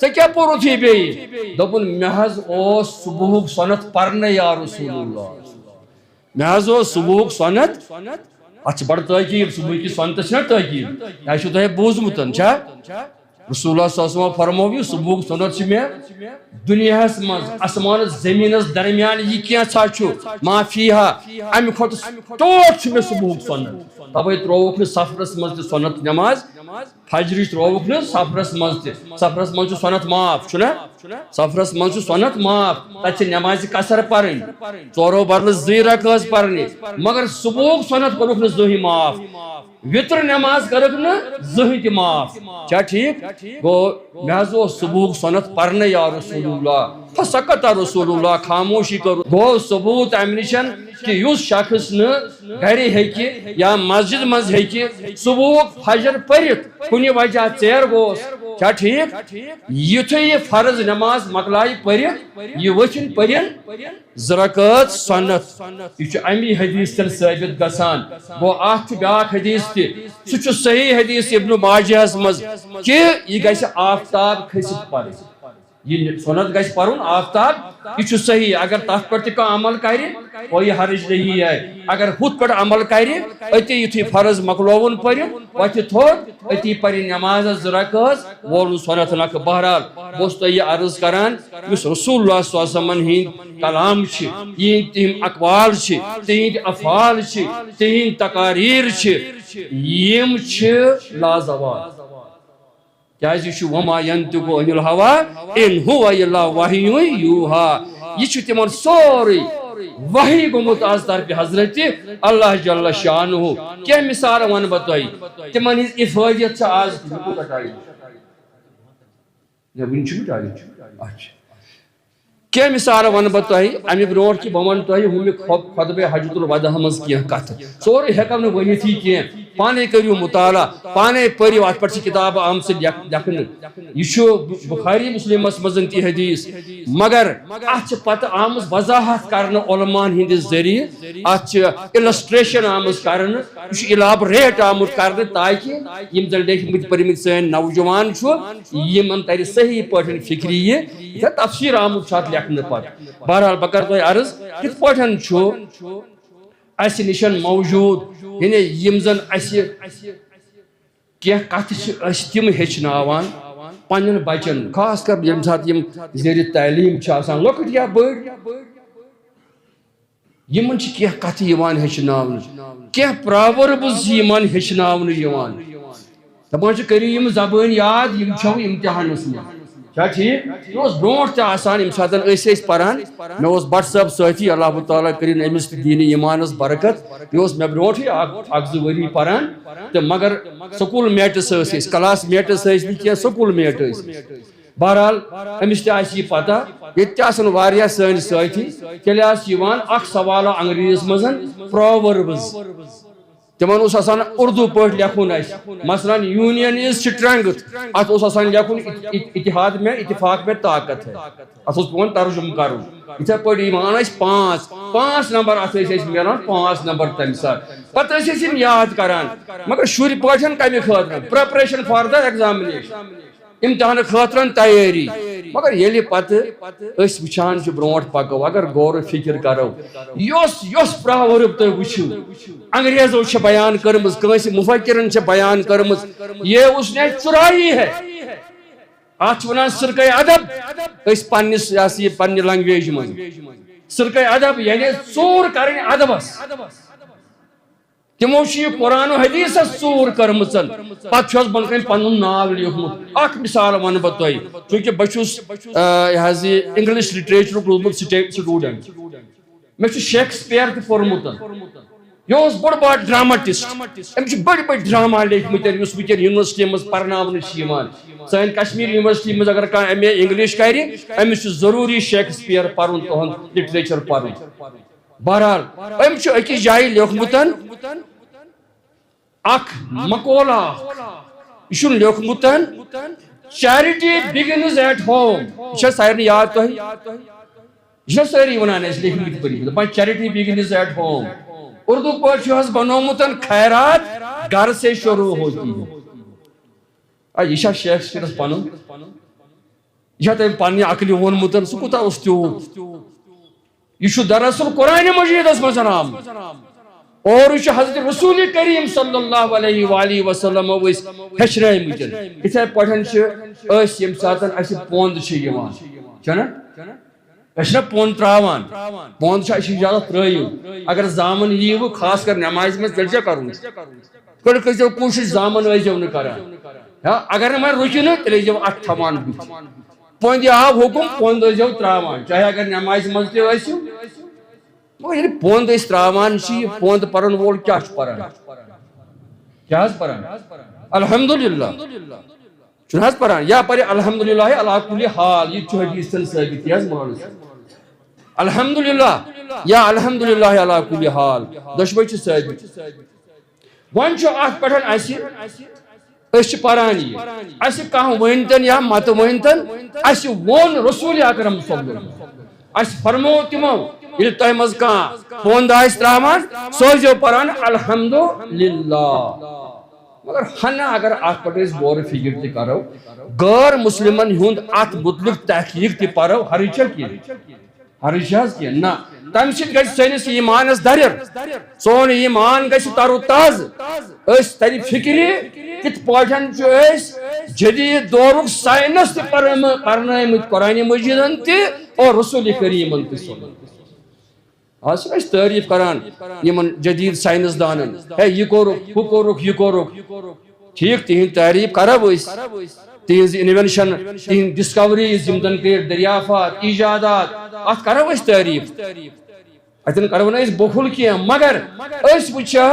ژےٚ کیٛاہ پوٚرُتھ بیٚیہِ دوٚپُن مےٚ حظ اوس صبحُک سنت پرنَے یا رسول اللہ مےٚ حظ اوس صبحُک سنت اتھ چھِ بڑٕ تٲکیٖد صبحٕکہِ سنتس چھِنہ تٲکیٖد یہِ چھُو تۄہہِ بوٗزمُت چھا رسول اللہ صلی اللہ علیہ وسلم فرموو صبحُک سنت چھِ مےٚ دنیاہس منٛز آسمانس زمینس درمیان یہ کینٛژھا چھُ ما فیہا امہِ کھۄتہٕ ٹوٹھ چھُ مےٚ صبحُک سنت توے ترٛووُکھ نہٕ سفرس منٛز تہِ سنت نماز فجرٕچ ترٛووُکھ نہٕ سفرس منٛز تہِ سفرس منٛز چھُ سنت معاف چھُنہ سفرس منٛز چھُ سنت معاف تتہِ چھِ نمازِ قصر پرٕنۍ ژورو بدلہٕ زٕ رکعت پرنہِ مگر صبحُک سنت کوٚرُکھ نہٕ زٕہٕنۍ معاف وطر نماز کرک نہٕ زٕہٕنۍ تہِ معاف چھا ٹھیک گوٚو مےٚ حظ اوس صبحُک سنت پرنَے یا رسول اللہ فسکت رسول اللہ خاموشی کر گوٚو ثبوت امہِ نِش کہ یُس شخص نہٕ گرِ ہیٚکہِ یا مسجد منٛز ہیٚکہِ صبحُک فجر پٔرِتھ کُنہِ وجہ ژیر گوس چھا ٹھیک یُتھُے یہِ فرض نماز مکلایہِ پٔرِتھ یہِ ؤتھِنۍ پٔرِن زٕ رکعت سنت یہ چھُ امی حدیث تیٚلہِ ثٲبت گژھان گوٚو اتھ چھُ بیاکھ حدیث تہِ سُہ چھُ صحیح حدیث ابن ماجہس منٛز کہ یہ گژھِ آفتاب کھٔسِتھ پرٕنۍ یہ سنت گژھِ پرُن آفتاب یہ چھُ صحیح اگر تتھ پٮ۪ٹھ تہِ کانٛہہ عمل کرِ کوئی حرج نہیں ہے اگر ہُتھ پٮ۪ٹھ عمل کرِ أتی یُتھُے فرض مکلووُن پٔرِو وتھِ تھوٚد أتی پرِ نمازس زٕ رکعت وولُن سنت نکھٕ بہرحال بہٕ اوسُس تۄہہِ یہِ عرض کران یُس رسول اللہ صلی اللہ علیہ وسلم ہٕنٛدۍ کلام چھِ یِہنٛدۍ تِم اقوال چھِ تِہنٛدۍ افعال چھِ تِہنٛدۍ تقاریٖر چھِ یِم چھِ لازوال کیازِ یہِ چھُ وما ینطق عن الهوى ان هو الا وحی یوحى یہ چھُ تِمن سورُے وحی گوٚمُت آز طرفِ حضرت اللہ جل شانہ کینٛہہ مثال ونہٕ بہٕ تۄہہِ تِمن ہٕنٛز افٲدیت چھِ آز کوٗتاہ ٹایم وُنہِ چھُ ٹایم اچھا کینٛہہ مثال ونہٕ بہٕ تۄہہِ امہِ برونٛٹھ کہِ بہٕ ونہٕ تۄہہِ ہُمہِ خطبہ حجۃ الوداع منٛز کینٛہہ کتھٕ سورُے ہٮ۪کو نہٕ ؤنِتھٕے کینٛہہ پانے کٔرِو مطالعہ پانے پٔرِو اتھ پٮ۪ٹھ چھِ کِتابہٕ آمژٕ لیکھنہٕ یہِ چھُ بخاری مسلمس منٛز تہِ حدیث مگر اتھ چھِ پتہٕ آمٕژ وضاحت کرنہٕ علماءن ہٕنٛدِ ذٔریعہٕ اتھ چھِ اِلسٹریشن آمٕژ کرنہٕ یہِ چھُ اِلابریٹ آمُت کرنہٕ تاکہِ یِم زن لیکھمٕتۍ پٔرمٕتۍ سٲنۍ نوجوان چھُ یِمن ترِ صحیح پٲٹھۍ فکری یہِ تفسیٖر آمُت چھُ اتھ لیکھنہٕ پتہٕ بہرحال بہٕ کرٕ تۄہہِ عرض کِتھ پٲٹھۍ چھُ اسہِ نِشن موجوٗد یعنی یِم زن اسہِ کینٛہہ کتھٕ چھِ أسۍ تِم ہیٚچھناوان پننٮ۪ن بچن خاص کر ییٚمہِ ساتہٕ یِم زیرِ تعلیٖم چھِ آسان لۄکٕٹۍ یا بٔڑۍ یِمن چھِ کینٛہہ کتھٕ یِوان ہیٚچھناونہٕ کینٛہہ پراؤربٕز چھِ یِمن ہیٚچھناونہٕ یِوان دپان چھِ کٔرِو یِم زبٲنۍ یاد یِم چھَو اِمتحانس منٛز چھا ٹھیک یہ اوس برونٛٹھ تہِ آسان ییٚمہِ ساتہٕ أسۍ ٲسۍ پران مےٚ اوس بٹ صٲب سٲتھی اللہ تعالیٰ کٔرِنۍ أمِس تہِ دیٖنہِ ایٖمانس برکت یہِ اوس مےٚ برونٛٹھٕے اکھ زٕ ؤری پران تہٕ مگر سکوٗل میٹٕس ٲسۍ أسۍ کلاس میٹٕس ٲسۍ نہٕ کینٛہہ سکوٗل میٹ ٲسۍ بہرحال أمِس تہِ آسہِ یہِ پتہ ییٚتہِ تہِ آسن واریاہ سٲنۍ سٲتھی تیٚلہِ آسہِ یِوان اکھ سوالہ انگریٖزیس منٛز پراؤربٕز تمن اوس آسان اردو پٲٹھۍ لیکھُن اَسہِ مثلاً یوٗنین از سٹرنگتھ اتھ اوس آسان لیکھُن اتحاد میں اتفاق میں طاقت ہے اتھ اوس پیوان ترجمہٕ کرُن یِتھے پٲٹھۍ یِوان ٲسۍ پانٛژھ نمبر اتھ ٲسۍ اَسہِ مِلان 5 نمبر تمہِ ساتہٕ پتہٕ ٲسۍ أسۍ یِم یاد کران مگر شُرۍ پٲٹھۍ کمہِ خٲطرٕ پریپریشن فار د ایگزامنیشن امتحان خٲطرٕ تیٲری مگر ییٚلہِ پتہٕ أسۍ وٕچھان چھِ برونٛٹھ پکو اگر غور فکر کرو یۄس پراورب تُہۍ وٕچھِو انگریزو چھِ بیان کٔرمٕژ کٲنٛسہِ مُفکرن چھِ بیان کٔرمٕژ یہ اس نے چُرائی ہے اتھ چھِ ونان سرقے ادب أسۍ پننِس یہ پننہِ لنگویج منٛز سرقے ادب یعنی ژوٗر کرٕنۍ ادبس تمو چھِ یہ قرآن و حدیثس ژوٗر کٔرمٕژ پتہٕ چھُ بۄن کَنۍ پنُن ناو لیوٗکھمُت اکھ مثال ونہٕ بہٕ تۄہہِ چوٗنکہِ بہٕ چھُس یہِ حظ یہِ انگلش لٹریچرُک روٗدمُت سٹوٗڈنٹ مےٚ چھُ شیکسپیر تہِ پوٚرمُت یہ اوس بوٚڑ بار ڈرامٹسٹ أمۍ چھِ بٔڑۍ بٔڑۍ ڈراما لیکھمٕتۍ یُس وٕنکٮ۪ن یونیورسٹی منٛز پرناونہٕ چھِ یِوان سٲنۍ کشمیٖر یونیورسٹی منٛز اگر کانٛہہ ایم اے انگلش کرِ أمِس چھُ ضروٗری شیکسپیر پرُن تُہُنٛد لٹریچر پرُن بہرحال أمۍ چھُ أکِس جایہِ لیوٗکھمُت اکھ مقولہ یہ چھُنہٕ لیوٗکھمُت چیرٹی بِگنز ایٹ ہوم یہ چھا سارنٕے یاد تۄہہِ یہ چھا سٲری ونان اَسہِ لیکھمٕتۍ پٔرمٕتۍ دپان چیرٹی بِگنز ایٹ ہوم اردو پٲٹھۍ چھُ حظ بنومُت خیرات گھر سے شروع ہوتی ہے یہ چھا شیکسپیرس پنُن یہ چھا تٔمۍ پننہِ عقلہِ ووٚنمُت سُہ کوٗتاہ اوس تیوٗت یہ چھُ دراصل قرآنِ مجیدس منٛز آمُت اور یہ حضرت رسول کریم صلی اللہ علیہ وآلہ وسلم ہیچھنٲومٕتۍ یِتھے پٲٹھۍ چھِ أسۍ ییٚمہِ ساتہٕ اَسہِ پوٚنٛد چھِ یِوان چھنا أسۍ چھِنا پوٚنٛد تراوان پوٚنٛد چھُ اَسہِ اِجازت ترٲیِو اگر زامن ییٖوٕ خاص کر نمازِ منٛز تیٚلہِ کیٛاہ کرُن تیٚلہِ کٔرۍزیو کوٗشِش زامن ٲسۍزیو نہٕ کران اگر نہٕ وۄنۍ رُکہِ نہٕ تیٚلہِ ٲسۍزیو اَتھٕ تھاوان بٕتھِ پوٚنٛدِ آو حُکُم پوٚنٛد ٲسۍزیو تراوان چاہے اگر نمازِ منٛز تہِ ٲسِو مگر ییٚلہِ پوٚنٛد أسۍ تراوان چھِ یہِ پوٚنٛد پرن وول کیٛاہ چھُ پران کیٛاہ حظ پران الحمدللہ چھُنہٕ حظ پران یا پرِ الحمدللہ علی کُلہِ حال یہِ تہِ چھُ حدیثن ثٲبت یہِ حظ مانو الحمدللہ یا الحمدللہ علی کُلہِ حال دۄشوے چھِ ثٲبت وۄنۍ چھُ اتھ پٮ۪ٹھ اَسہِ أسۍ چھِ پران یہِ اَسہِ کانٛہہ ؤنۍتن یا متہٕ ؤنۍتن اَسہِ ووٚن رسول اکرم صلی اللہ علیہ وسلم اَسہِ فرموو تِمو ییٚلہِ تۄہہِ منٛز کانٛہہ پوٚنٛد آسہِ تراوان سُہ ٲسۍزیو پران الحمدللہ مگر ہنا اگر اتھ پٮ۪ٹھ أسۍ غور فکر تہِ کرو غٲر مُسلمن ہُنٛد اتھ مُتعلق تحقیٖق تہِ پرو حرج چھا کینٛہہ حرج چھا حظ کینٛہہ نہ تمہِ سۭتۍ گژھِ سٲنِس ایٖمانس دَرِر سون ایٖمان گژھِ ترو تازٕ أسۍ ترِ فکرِ کِتھ پٲٹھۍ چھُ أسۍ جدیٖد دورُک ساینس تہِ پرنٲومٕتۍ قرآنِ مجیٖدن تہِ اور رسول کریٖمن تہِ آز چھِ أسۍ تعریٖف کران یِمن جدیٖد ساینس دانن ہے یہِ کوٚرُکھ ہُہ کوٚرُکھ یہِ کوٚرُکھ ٹھیٖک تِہنٛد تعریٖف کرو أسۍ تِہنٛز انوینشن تِہنٛد ڈسکوریٖز یِم زن کٔرۍ دریافات ایجادات اتھ کرو أسۍ تعریٖف اتٮ۪ن کرو نہٕ أسۍ بخل کینٛہہ مگر أسۍ وٕچھو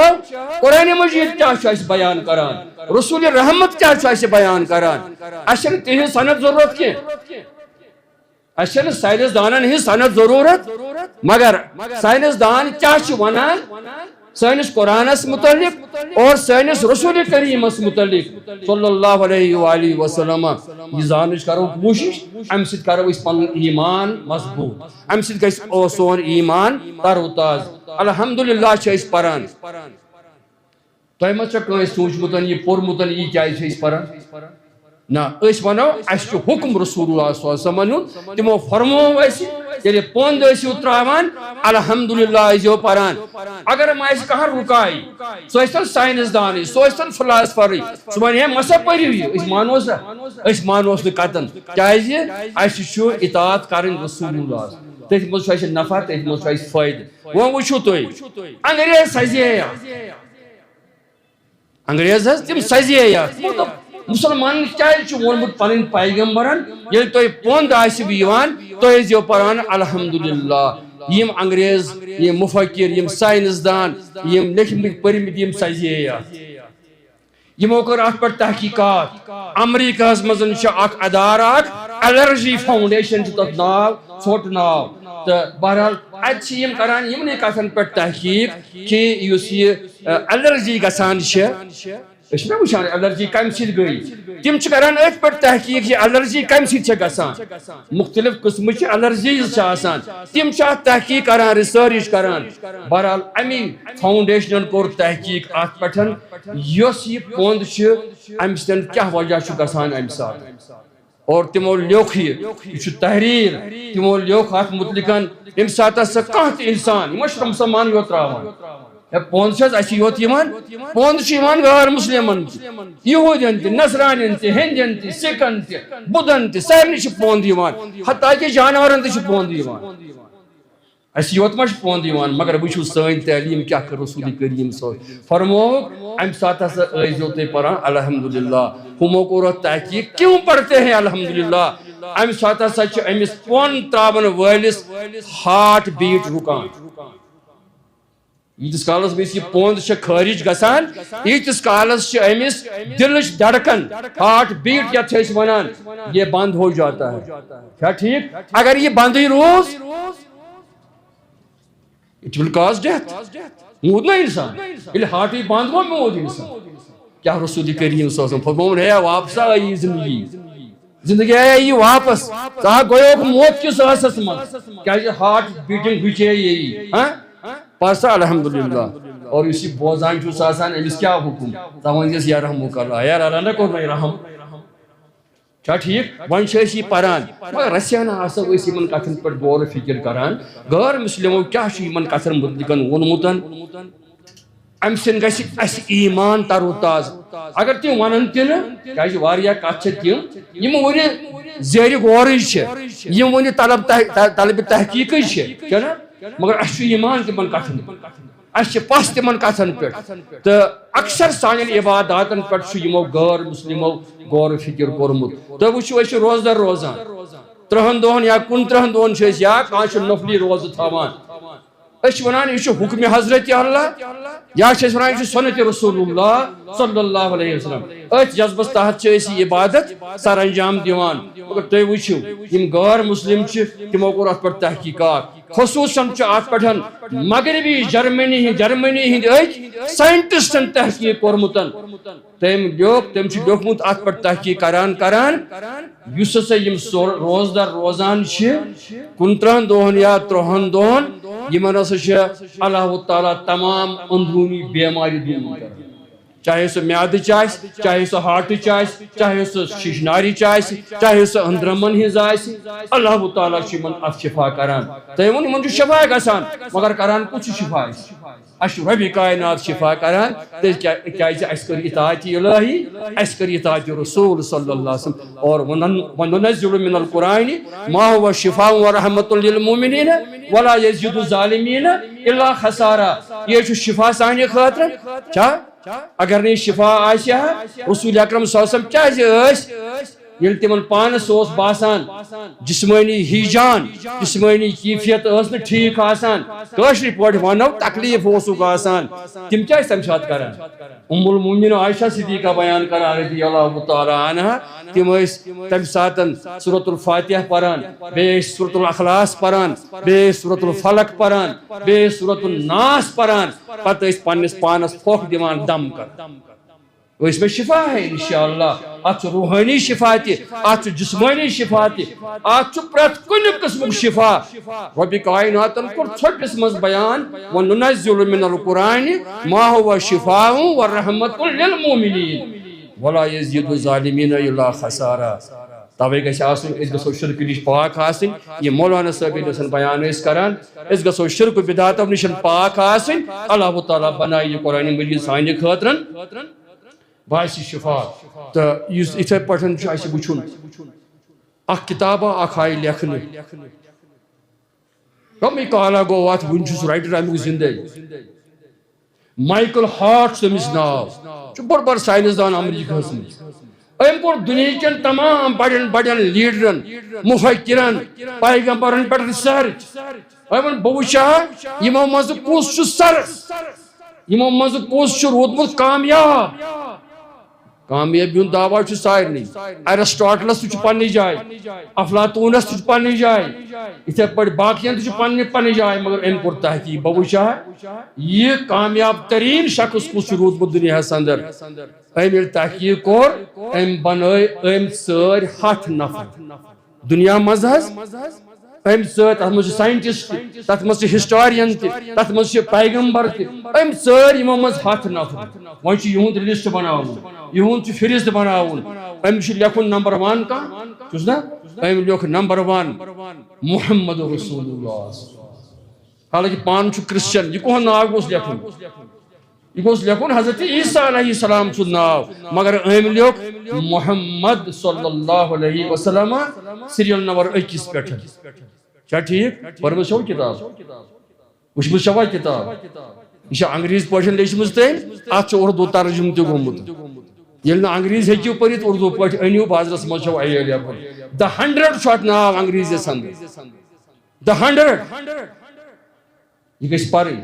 قرآنِ مجیٖد کیٛاہ چھُ اَسہِ بیان کران رسول رحمت کیٛاہ چھُ اَسہِ بیان کران اَسہِ چھنہٕ تِہنٛز سند ضروٗرت کینٛہہ اَسہِ چھنہٕ ساینس دانن ہٕنٛز سند ضروٗرت مگر ساینس دان کیٛاہ چھِ ونان سٲنِس قرآنس متعلق اور سٲنِس رسول کریٖمس متعلق صلی اللہ علیہ وآلہ وسلم یہِ زانٕچ کرو کوٗشش امہِ سۭتۍ کرو أسۍ پنُن ایٖمان مضبوٗط امہِ سۭتۍ گژھِ سون ایٖمان ترو تازٕ الحمدللہ چھِ أسۍ پران تۄہہِ ما چھا کٲنٛسہِ سوٗنٛچمُت یہِ پوٚرمُت یہِ کیٛازِ چھِ أسۍ پران نہ أسۍ ونو اَسہِ چھُ حُکم رسول اللہ صلی اللہ علیہ وسلمن ہُنٛد تِمو فرموو اَسہِ ییٚلہِ پوٚنٛد ٲسِو تراوان الحمدللہ ٲسۍزیو پران اگر ما اَسہِ کانٛہہ رُکایہِ سُہ ٲسۍتن ساینس دانٕے سُہ ٲسۍتن فلاسفرٕے سُہ وَنہِ ہے مہ سا پٔرِو یہِ أسۍ مانوس نہ أسۍ مانوس نہٕ قطن کیٛازِ اَسہِ چھُ اطاعت کرٕنۍ رسول اللہ تٔتھۍ منٛز چھُ اَسہِ نفع تٔتھۍ منٛز چھُ اَسہِ فٲیدٕ وۄنۍ وٕچھِو تُہۍ انگریز سزے انگریز حظ تِم سزے مسلمانن کیٛازِ چھُ ووٚنمُت پنٕنۍ پیغمبرن ییٚلہِ تۄہہِ پوٚنٛد آسِوٕ یِوان تُہۍ ٲسۍزیو پران الحمدللہ یِم انگریز یِم مُفکر یِم ساینس دان یِم لیکھمٕتۍ پٔرمٕتۍ یِم سزے یِمو کٔر اتھ پٮ۪ٹھ تحقیٖقات امریکہس منٛز چھُ اکھ ادارٕ اکھ الرجی فاؤنڈیشن چھُ تتھ ناو ژھوٚٹ ناو تو بہرحال اتم کران یمنے کتن پہ تحقیق کہ یہ الرجی گژھان میں وچان الرجی کم سی گئی تم کران ات پہ تحقیق یہ الرجی کم سی گژھان مختلف قسم الرجیز تم تحقیق کران ریسرچ کران بہرحال امی فاؤنڈیشن کور تحقیق ات پہ اس یہ پوند ام سن کیا وجہ گژھان ام سات اور تمو لیوکھ یہ تحریر تمو لیوکھ ات متعلق یم سات کانٛہہ تہِ انسان یہ مسلمان یوت تراوان پوند اسی یوت پوند غیر مسلمن یہودین تہ نصرانین تہ ہندین تہ سکھن تہ بدھن تہ سارنی پوند حتیٰ کہ جانورن تہ پوند اسی یوت ما پوند مگر وچھو سن تعلیم کیا کر رسول کریم صلی فرموک ام سات ائزو تہ پران الحمدللہ ہمو کو تحقیق کیوں پڑھتے ہیں الحمدللہ ام سات امس پون تراون وٲلِس ہارٹ بیٹ رکان یتس کالس میں یہ پوند خارج گژھان یتس کالس امس دلچ دھڑکن ہارٹ بیٹ یا ونان یہ بند ہو جاتا ہے کیا ٹھیک اگر یہ بند ہی روز it will cause death مود نا انسان یہ ہارٹ ہی بند ہو مود انسان کیا رسول کریم صلی اللہ علیہ وسلم فرمون ہے واپس آئی زندگی آئی واپس کہا گویا موت کس حصص من کیا ہارٹ بیٹنگ بچے یہی پاسا الحمدللہ اور اسی بوزان چھو ساسان امس کیا حکم تمہنس یا رحمک اللہ یا اللہ نہ کو رحم کیا ٹھیک ون یہ پران مگر رسیانہ ہسا ان کتن پہ غور و فکر کران غیر مسلمو کیا ان کتن متعلق وونمت ام سن گھس ایمان تر و تاز اگر تم ونن تہ واریاہ کت تم ون زیر غورج ون طلب تحقیق نا مگر اس ایمان تمن کتن اس پس تمن کتن پہ تو اکثر سان عباداتن پہ یمو غیر مسلمو غور و فکر کورمت تو وچھو روز در روزان 30 دہن یا 29 دہن یا کان نفلی روز تھاوان ونان یہ حکم حضرت اللہ یا ونان یہ سنت رسول اللہ صلی اللہ علیہ وسلم ات جذبس تحت عبادت سر انجام دیوان مگر تھی وچھو یم غیر مسلم تمو کور ات پہ تحقیقات خصوصاً ات پہ مغربی جرمنی ہند سائنٹسٹن تحقیق کورمت تم لیوکھمت ات پہ تحقیق کران اس یم روز در روزان 29 دہن یا 30 دہن یمن ہسا اللہ تعالیٰ تمام اندرونی بیماری دور کران چاہے سو میادہ چاہے سو ہارٹ چاہے سو ششناری چاہے سو اندرمن ہز اللہ تعالیٰ ات شفا کران تم ون شفا گژھان مگر کران کچھ شفا اس رب کائنات شفا کران اس کر اطاعت الہی اس کر اطاعت رسول صلی اللہ علیہ وسلم اور وننزل من القرآن ما هو شفاء ورحمۃ للمؤمنین ولا یزید الظالمین الا خسارا یہ شفا سانہ خاطر کیا اگر نہیں شفا آسیا رسول اکرم صلی اللہ علیہ وسلم یل تمن پانس باسان جسمانی ہیجان جسمانی کیفیت نا ٹھیک آسان کاشر پہ ونو تکلیف آسان تم کیا تمہ سات کران ام المومنین عائشہ صدیقہ بیان کران رضی اللہ تعالی عنہ تم تمہ سات سورۃ الفاتحہ پران بے سورۃ الاخلاص پران بے سورۃ الفلق پران بے سورۃ الناس پران پتہ پنس پانس پھوک دیوان دم کر اس میں شفا ہے انشاءاللہ ات روحانی شفا تہ ات جسمانی شفا تہ ات پرت کن قسم شفا رب کائنات کور ژھٹس مز بیان وننزل من القرآن ما هو شفاء ورحمۃ للمؤمنین ولا یزید الظالمین الا خسارا توے گژھِ آسُن أسۍ گژھو شرکہٕ نِش پاک آسٕنۍ یہ مولانا صٲب ییٚلہِ بیان ٲسۍ کران أسۍ گژھو شرکہٕ بدعاتو نِش پاک آسٕنۍ اللہ تعالیٰ بنایہِ یہ قرآن مجیٖد سانہِ خٲطرٕ باعث شفا تو اتھے پٹھن وچھن اخ کتابہ اخ آئی لکھنے کمی کالا گو ات ون رائٹر امیک زندے مائیکل ہارٹ تمس ناو بڑ بڑ سائنسدان امریکہ ام کور دنیا کن تمام بڑن بڑن لیڈرن مفکرن پیغمبرن پہ ریسرچ بہ وچھا یمو مز کس سر یمو مز کس رودمت کامیاب کامیابی ہند دعویٰ سارنی ایرسٹاٹلس تہ پنہ جائے افلاطونس تہ پنہ جائے اتھے پہ باقین تہ پنہ جائے مگر ام کور تحقیق بہ وچھا یہ کامیاب ترین شخص کس روزمت دنیا اندر ام یل تحقیق کور ام بنائے ام سر 7 نفر دنیا مز ام ست مجھ سائنٹسٹ تر مجھ ہسٹورین تر مجھ پیغمبر ام سر یمو مز 7 نفر وۄنۍ چھُ یہُنٛد لسٹ بناوُن یہُنٛد چھُ فہرست بناوُن ام چھُ لیکھُن نمبر 1 کانٛہہ چھُس نا ام لیوٚکھ نمبر 1 محمد رسول اللہ حالانکہ پان چھُ کرسچن یہ کُہُنٛد ناو گوٚژھ لیکھُن یہ گوٚژھ لیکھُن حضرت عیسیٰ علیہ السلام سُنٛد ناو مگر ام لیوٚکھ محمد صلی اللہ علیہ وسلم سیریل نمبر 1 پٮ۪ٹھ کیا ٹھیک پرمس چھو کتاب وچھمٕژ چھوا کتاب یہ انگریز پٲٹھۍ لیچھمٕژ تٔمۍ اتھ چھُ اردو ترجم تہِ گوٚمُت ییٚلہِ نہٕ انگریز ہیٚکِو پٔرِتھ اردو پٲٹھۍ أنِو بازرس منٛز چھو ایویلیبل The 100 چھُ اتھ ناو انگریزیس اندر The 100 یہ گژھِ پرٕنۍ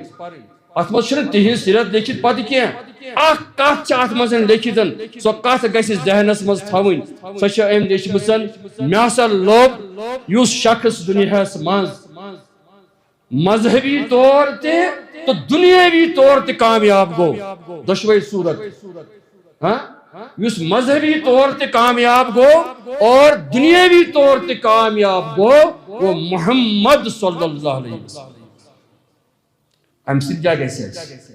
اتھ منٛز چھُنہٕ تِہنٛز سیرت لیکھِتھ پتہٕ کینٛہہ اکھ کتھ چھِ اتھ منٛز لیکھِتھ سۄ کتھ گژھِ ذہنس منٛز تھاوٕنۍ سۄ چھِ أمۍ لیچھمٕژ مےٚ ہسا لوٚب یُس شخص دُنیاہس منٛز مذہبی طور تہِ تو دنیاوی طور تہِ کامیاب گوٚو دۄشوے صورت یُس مذہبی طور تہِ کامیاب گوٚو اور دنیاوی طور تہِ کامیاب گوٚو وہ محمد صلی اللہ علیہ وسلم ام سۭتۍ کیٛاہ گژھِ اَسہِ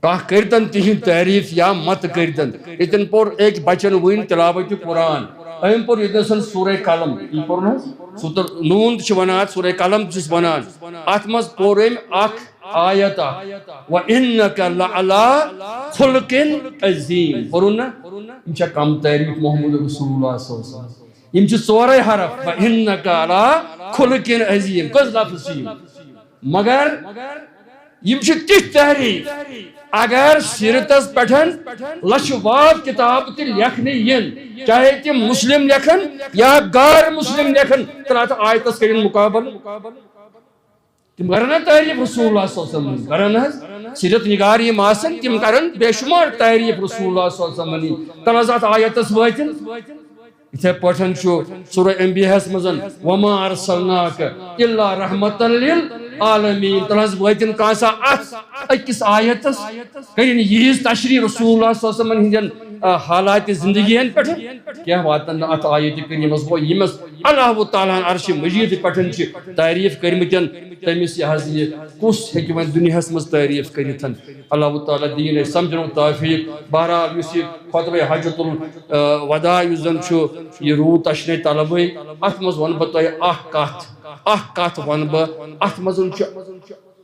کانٛہہ کٔرۍتن تِہنٛد تعریٖف یا مت کٔرۍتن ییٚتٮ۪ن پوٚر أکۍ بچن وٕنۍ تلاوتِ قرآن أمۍ پوٚر ییٚتٮ۪ن سورہ قلم یہِ پوٚر نہٕ حظ نوٗن تہِ چھِ ونان اتھ سورہ قلم تہِ چھِس ونان اتھ منٛز پوٚر أمۍ اکھ آیت وَإِنَّكَ لَعَلَىٰ خُلْقٍ عَظِيمٍ پوٚرُن نا یِم چھا کم تعریٖف محمد رسول اللہ صلی اللہ علیہ وسلم یِم چھِ ژورے حرف وَإِنَّكَ عَلَىٰ خُلْقٍ عَظِيمٍ کٔژ لفظ چھِ یِم مگر یم چھِ تِتھۍ تحریٖف اگر سیرتس پٮ۪ٹھ لچھ واد کتاب تہِ لیکھنہٕ یِن چاہے تِم مسلم لیکھن یا غیر مسلم لیکھن تیٚلہِ اتھ آیتس کٔرِنۍ مُقابل تِم کرن نا تعریٖف رسول اللہ صلی اللہ علیہ وسلم کرن حظ سیرت نگار یِم آسن تِم کرن بے شمار تعریٖف رسول اللہ صلی اللہ علیہ وسلم تیٚلہِ حظ اتھ آیتس وٲتِن یِتھے پٲٹھۍ چھُ سورہ انبیاء ہس منٛز وما ارسلناک الا رحمتا للعالمین تیٚلہِ حظ وٲتِن کانٛسا اتھ أکِس آیتس کٔرِنۍ ییٖژ تشریح رسول اللہ صلی اللہ علیہ وسلم ہٕنٛدٮ۪ن حالاتِ زندگی ہن پٮ۪ٹھ کینٛہہ واتن نہٕ اتھ آیتہِ کریٖمس گوٚو ییٚمِس اللہ تعالیٰ ہن عرشِ مجیٖد پٮ۪ٹھ چھِ تعریٖف کٔرمٕتٮ۪ن تٔمِس یہِ حظ یہِ کُس ہیٚکہِ وۄنۍ دُنیاہس منٛز تعریٖف کٔرِتھ اللہ تعالیٰ دِیِن اَسہِ سمجھنُک توفیٖق بہرحال یُس یہِ خۄطبہ حجۃ الوداع یُس زن چھُ یہِ روٗد تشریح طلبٕے اتھ منٛز ونہٕ بہٕ تۄہہِ اکھ کتھ ونہٕ بہٕ اتھ منٛز چھُ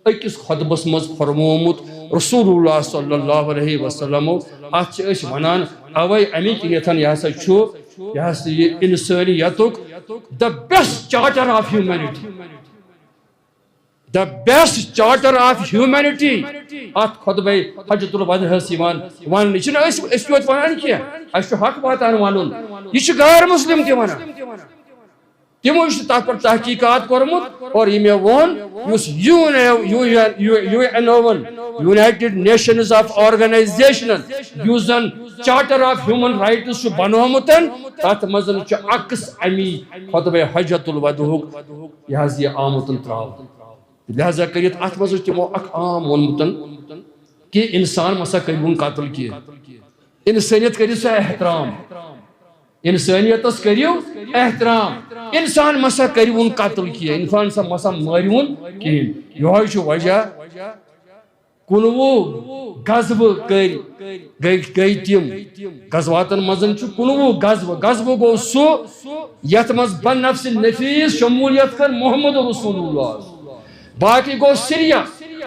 أکِس خۄطبس منٛز فرمومُت رسول اللہ صلی اللہ علیہ وسلم اتھ چھِ أسۍ ونان اوے امی کِنیتھ یہِ ہسا چھُ یہِ ہسا یہِ انسٲنیتُک the best charter of humanity the best charter of humanity ات خطبہ حجۃ الوداعس یِوان وننہٕ یہِ چھِنہٕ أسۍ یوت ونان کینٛہہ اَسہِ چھُ حق واتان ونُن یہِ چھُ غیر مسلم تہِ ونان تِمو چھُ تتھ پٮ۪ٹھ تحقیٖقات کوٚرمُت اور یہِ مےٚ ووٚن یُس یونایٹڈ نیشنز آف آرگنایزیشنن یُس زن چارٹر آف ہیومن رائٹس چھُ بنومُت تتھ منٛز چھُ عکس امی خطبہ حجۃ الوداعُک یہِ حظ یہِ آمُت تراونہٕ لہذا کٔرِتھ اتھ منٛز چھُ تِمو اکھ عام ووٚنمُت کہ انسان مسا کٔرۍہُن قتل کینٛہہ انسٲنیت کٔرِو سا احترام انسانیتس کٔرِو احترام انسان مسا کٔرۍہُن قتل کینٛہہ انسان سا مسا مٲرۍہُن کِہیٖنۍ یِہوے چھُ وجہ 19 غزبہٕ گٔے تِم غزواتن منٛز چھُ 19 غزبہٕ گوٚو سُہ یتھ منٛز بنفسِ نفیٖس شموٗلیت کٔر محمد رسول اللہ باقی گوٚو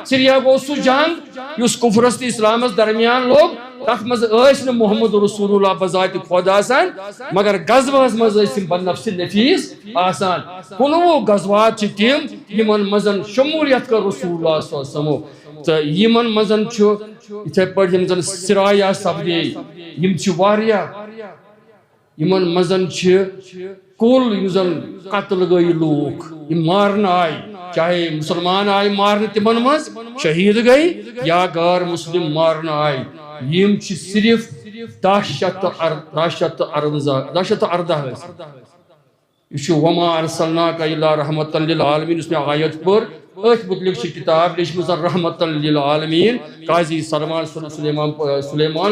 سِریا گوٚو سُہ جنگ یُس کفرس تہٕ اسلامس درمیان لوٚگ تتھ منٛز ٲسۍ نہٕ محمد رسول اللہ بذاتِ خۄد آسان مگر غزوہس منٛز ٲسۍ تِم بنفسِ نفیٖس آسان 19 غزوات چھِ تِم یِمن منٛز شموٗلیت کٔر رسول اللہ صلی اللہ علیہ وسلم تہٕ یِمن منٛز چھُ یِتھے پٲٹھۍ یِم زن سرایا سپدے یِم چھِ واریاہ یِمن منٛز چھِ کُل یُس زن قتل گٔے لوٗکھ یِم مارنہٕ آیہِ چاہے مسلمان آیہِ مارنہٕ تِمن منٛز شہیٖد گٔے یا غٲر مسلم مارنہٕ آیہِ یِم چھِ صرف 1014 یہ وما ارسلناک الا رحمۃ للعالمین اس میں آیت پر ات متعلق کتاب لیچمز رحمۃ للعالمین قاضی سلیمان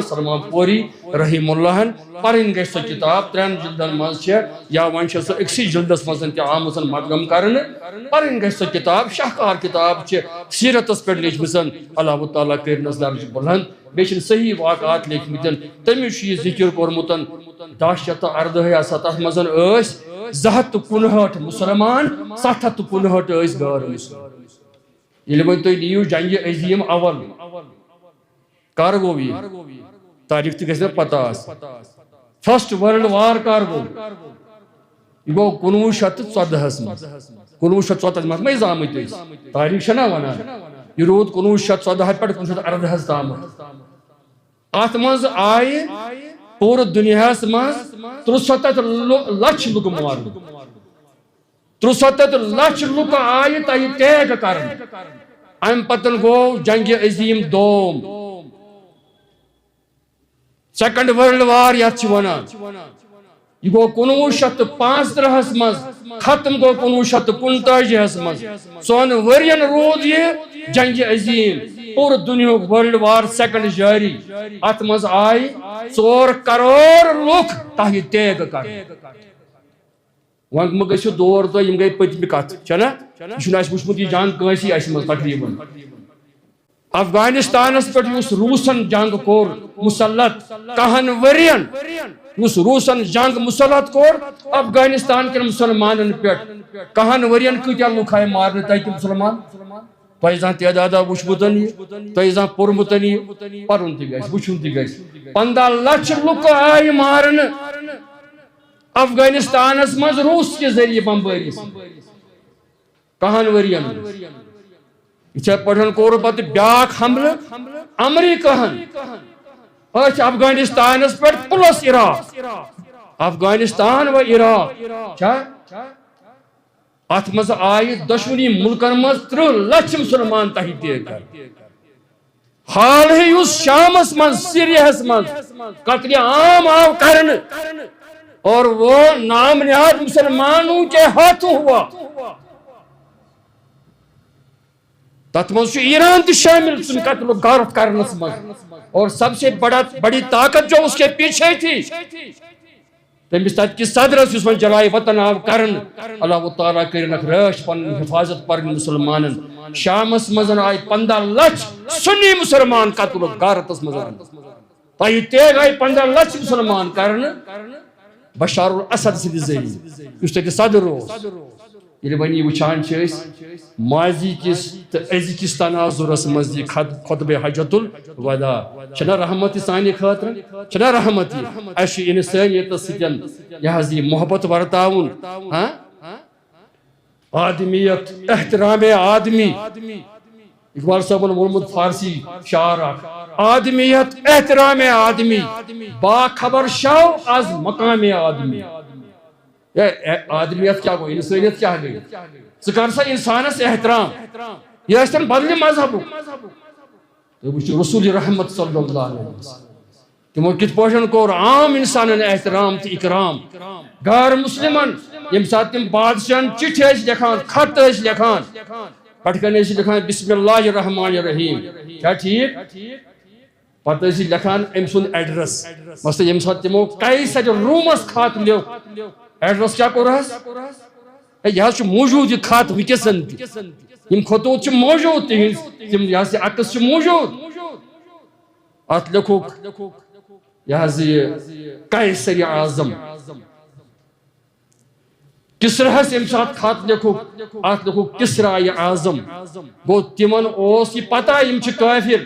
سلمان پوری رحم اللہ پرن گژھِ سۄ کتاب 3 جلدن مز یا ون سۄ أکسٕے جلدس مز تہِ آمٕژ مدغم کرنہٕ پرن گژھِ سۄ کتاب شاہکار کتاب سیرتس پٮ۪ٹھ لیچمٕژ اللہ تعالیٰ کٔرنس درجہ بلند بیٚیہِ صحیح واقعات لیکھمٕتۍ تٔمِس چھُ یہِ ذکر کوٚرمُت 1014 یا 17 مز ٲسۍ 259 مسلمان 759 ٲسۍ غٲر مسلم ییٚلہِ وۄنۍ تُہۍ نِیِو جنگہِ عظیٖم اول کر گوٚو یہِ تاریٖخ تہِ گژھِ مےٚ پتہ آسٕنۍ فرسٹ ورلڈ وار کر گوٚو یہ گوٚو 1914 مز 1914 مز مے زامٕتۍ ٲسۍ تاریٖخ چھنا ونان یہ روٗد 1914 پٮ۪ٹھ 1918 تام اتھ منٛز آیہِ پوٗرٕ دُنیاہس منٛز 73 لچھ لُکھ مارنہٕ 73 لچھ لُکھ آیہِ تۄہہِ ٹیگ کرنہٕ امہِ پتہٕ گوٚو جنگہِ عظیٖم دوم سیکنڈ ورلڈ وار یتھ چھِ ونان یہ گوٚو 1935 مز ختم گوٚو 1945 مز 4 ؤرین روٗد یہِ جنگہِ عظیٖم پوٗرٕ دُنیاہُک ورلڈ وار سیکنڈ جاری اتھ منٛز آیہِ 4 کروڑ لُکھ تۄہہِ ٹیگ کرنہٕ وۄنۍ مہ گٔژھِو دور تُہۍ یِم گٔے پٔتمہِ کتھ چھنا یہِ چھُنہٕ اَسہِ وٕچھمُت یہِ جنگ کٲنٛسی اَسہِ منٛز تقریٖباً افغانستانس پٮ۪ٹھ یُس روٗسن جنگ کوٚر مُسلط 10 ؤرین یُس روٗسن جنگ مُسلط کوٚر افغانستان کٮ۪ن مُسلمانن پٮ۪ٹھ 10 ؤرین کۭتیاہ لُکھ آیہِ مارنہٕ تتہِ مُسلمان تۄہہِ زانٛہہ تعدادہ وٕچھمُتن یہِ تۄہہِ زانٛہہ پوٚرمُتن یہِ پرُن تہِ گژھِ وٕچھُن تہِ گژھِ 15 لچھ لُکھ آیہِ مارنہٕ افغانستانس منٛز روٗس کہِ ذٔریعہٕ بمبٲری 10 ؤرین یِتھے پٲٹھۍ کوٚر پتہٕ بیٛاکھ حملہٕ امریکہن أتھۍ افغانستانس پٮ۪ٹھ پلس عراق افغانستان و عراق چھا اتھ منٛز آیہِ دۄشوٕنی مُلکن منٛز 30 لچھ مسلمان تۄہہِ ٹیگ کرنہٕ حالٕے یُس شامس منٛز سیریاہس منٛز قتلِ عام آو کرنہٕ اور وہ نام نہاد مسلمانوں کے ہاتھوں ہوا تتھ منٛز چھُ ایران تہِ شامل سُہ قتل غارت کرنس منٛز اور سب سے بڑی طاقت جو اس کے پیچھے تھی تٔمِس تتہِ کِس صدرس یُس وۄنۍ جلایہِ وطن آو کرنہٕ اللہ تعالیٰ کٔرِنکھ رٲچھ پنٕنۍ حفاظت پنٕنۍ مُسلمانن شامس منٛز آیہِ 15 لچھ سُنی مسلمان قتل غارتس منٛز تۄہہِ ٹیگ آیہِ 15 لچھ مسلمان کرنہٕ بشار الاسد سٕنٛدِ ذٔریعہٕ یُس تتہِ صدر اوس ییٚلہِ وۄنۍ یہِ وٕچھان چھِ أسۍ ماضی کِس تہٕ أزکِس تناظرس منٛز یہِ خطبہ حجت الوداع چھنا رحمت سانہِ خٲطرٕ چھنا رحمت یہِ اَسہِ چھُ اِنسٲنیتس سۭتۍ یہِ حظ یہِ محبت ورتاوُن آدمیت احترام آدمی اقبال صٲبن ووٚنمُت فارسی شعر اکھ آدمیت احترام آدمی باخبر شو از مقام آدمی آدمیت کیا گوٚو انسٲنیت کیا گٔے ژٕ کر سا انسانس احترام یہِ ٲسۍتن بدلہِ مذہبُک تُہۍ وٕچھِو رسول رحمت صلی اللہ علیہ وسلم تِمو کِتھ پٲٹھۍ کوٚر عام انسانن احترام تہٕ اکرام غٲر مسلمن ییٚمہِ ساتہٕ تِم بادشاہن چِٹھِ ٲسۍ لیکھان خط ٲسۍ لیکھان پٮ۪ٹھٕ کَنۍ ٲسۍ لیکھان بسم اللہ الرحمن الرحیم چھا ٹھیٖک پتہٕ ٲسۍ لیکھان أمۍ سُنٛد ایڈرس مثلاً ییٚمہِ ساتہٕ تِمو قیصر رومس خط لیوٚکھ ایڈرس کیا کوٚرہس یہِ حظ چھُ موٗجوٗد یہِ خط وٕنکیٚسن تہِ یِم خطوٗط چھِ موٗجوٗد تِہنٛز تِم یہِ حظ یہِ عکس چھِ موٗجوٗد اتھ لیکھُکھ یہِ حظ یہِ قیصر اعظم کسراہس ییٚمہِ ساتہٕ خط لیکھُکھ اتھ لیکھُکھ کسرا اعظم گوٚو تِمن اوس یہِ پتہ یِم چھِ کٲفر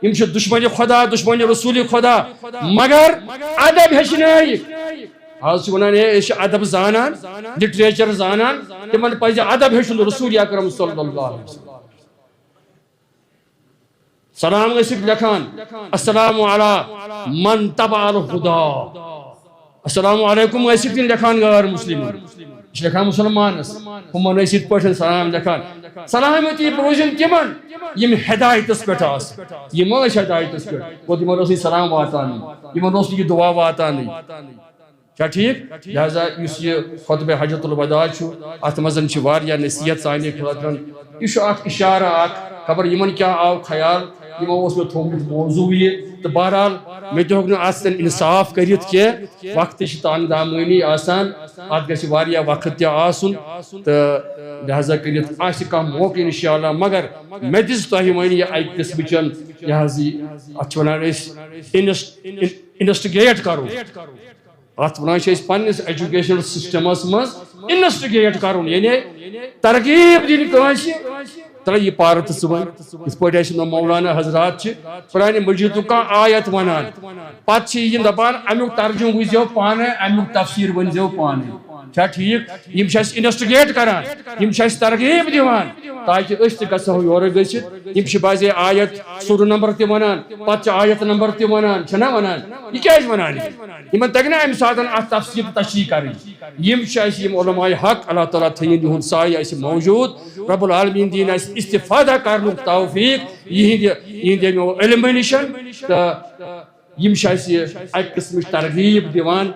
یِم چھِ دُشمنہِ خۄدا دُشمنہِ رسوٗلِ خۄدا مگر ادب ہیٚچھنٲیِکھ آز چھِ ونان ہے أسۍ چھِ ادب زانان لٹریچر زانان تِمن پزِ ادب ہیٚچھُن رسول اکرم صلی اللہ علیہ وسلم سلام ٲسِکھ لیکھان السلام علی من تبع الہدی السلام علیکم ٲسِکھ نہٕ لیکھان غٲر مسلمن لکھان مسلمانس ہمن ٲسۍ یِتھ پٲٹھۍ سلام لیکھان سلامتی بوزن تمن یم ہدایتس پٮ۪ٹھ آسہٕ یم ٲسۍ ہدایتس پٮ۪ٹھ گوٚو تمن اوس نہٕ سلام واتانٕے یمن اوس نہٕ یہِ دعا واتانٕے کیا ٹھیک لہذا اس یہ خطبہ حجۃ الوداع ات مزن واریاہ نصیحت سانہِ خٲطرٕ یہ اخ اشارہ اخ خبر یمن کیا آو خیال یمو اوس مےٚ تھومُت موضوع یہ تو بہرحال مےٚ تہِ ہیوٚک نہٕ اتھ سۭتۍ انصاف کٔرِتھ کینٛہہ وقت چھِ تانگ دامٲنی آسان اتھ گژھِ واریاہ وقت تہِ آسُن تہٕ لہذا کٔرِتھ آسہِ کانٛہہ موقعہٕ انشاءاللہ مگر مےٚ دِژ تۄہہِ وۄنۍ یہِ اکہِ قٕسمٕچن یہِ حظ یہِ اتھ چھِ ونان أسۍ انویسٹِگیٹ کرو ات ونان پنس ایجوکیشنل سسٹمس مز انویسٹِگیٹ کرن یعنی ترغیب دن کٲنٛسہِ ترٛے یہِ پارٕ تہٕ صبح یِتھ پٲٹھۍ اَسہِ مولانا حضرات چھِ قرآنِ مجیدُک کانٛہہ آیت ونان پتہٕ چھِ یِم دپان امیُک ترجمہٕ وٕچھزیو پانے امیُک تفسیٖر ؤنۍزیو پانے چھا ٹھیک یم چھِ اَسہِ انویسٹِگیٹ کران یم چھِ اَسہِ ترغیب دِوان تاکہ أسۍ تہِ گژھو یورٕ گٔژھِتھ یم چھِ بعضے آیت سورٕ نمبر تہِ ونان پتہٕ چھِ آیت نمبر تہِ ونان چھِنا ونان یہِ کیازِ ونان یمن تگہِ نا امہِ ساتہٕ اتھ تفصیٖل تشریح کرٕنۍ یم چھِ اَسہِ یم علماء حق اللہ تعالیٰ تھٲیِن یِہُنٛد سایہِ اَسہِ موجوٗد رب العالمیٖن دِیِن اَسہِ استفادہ کرنُک توفیٖق یِہنٛدِ امیو علمہٕ نِشن تہٕ یم چھِ اَسہِ اکہِ قٕسمٕچ ترغیب دِوان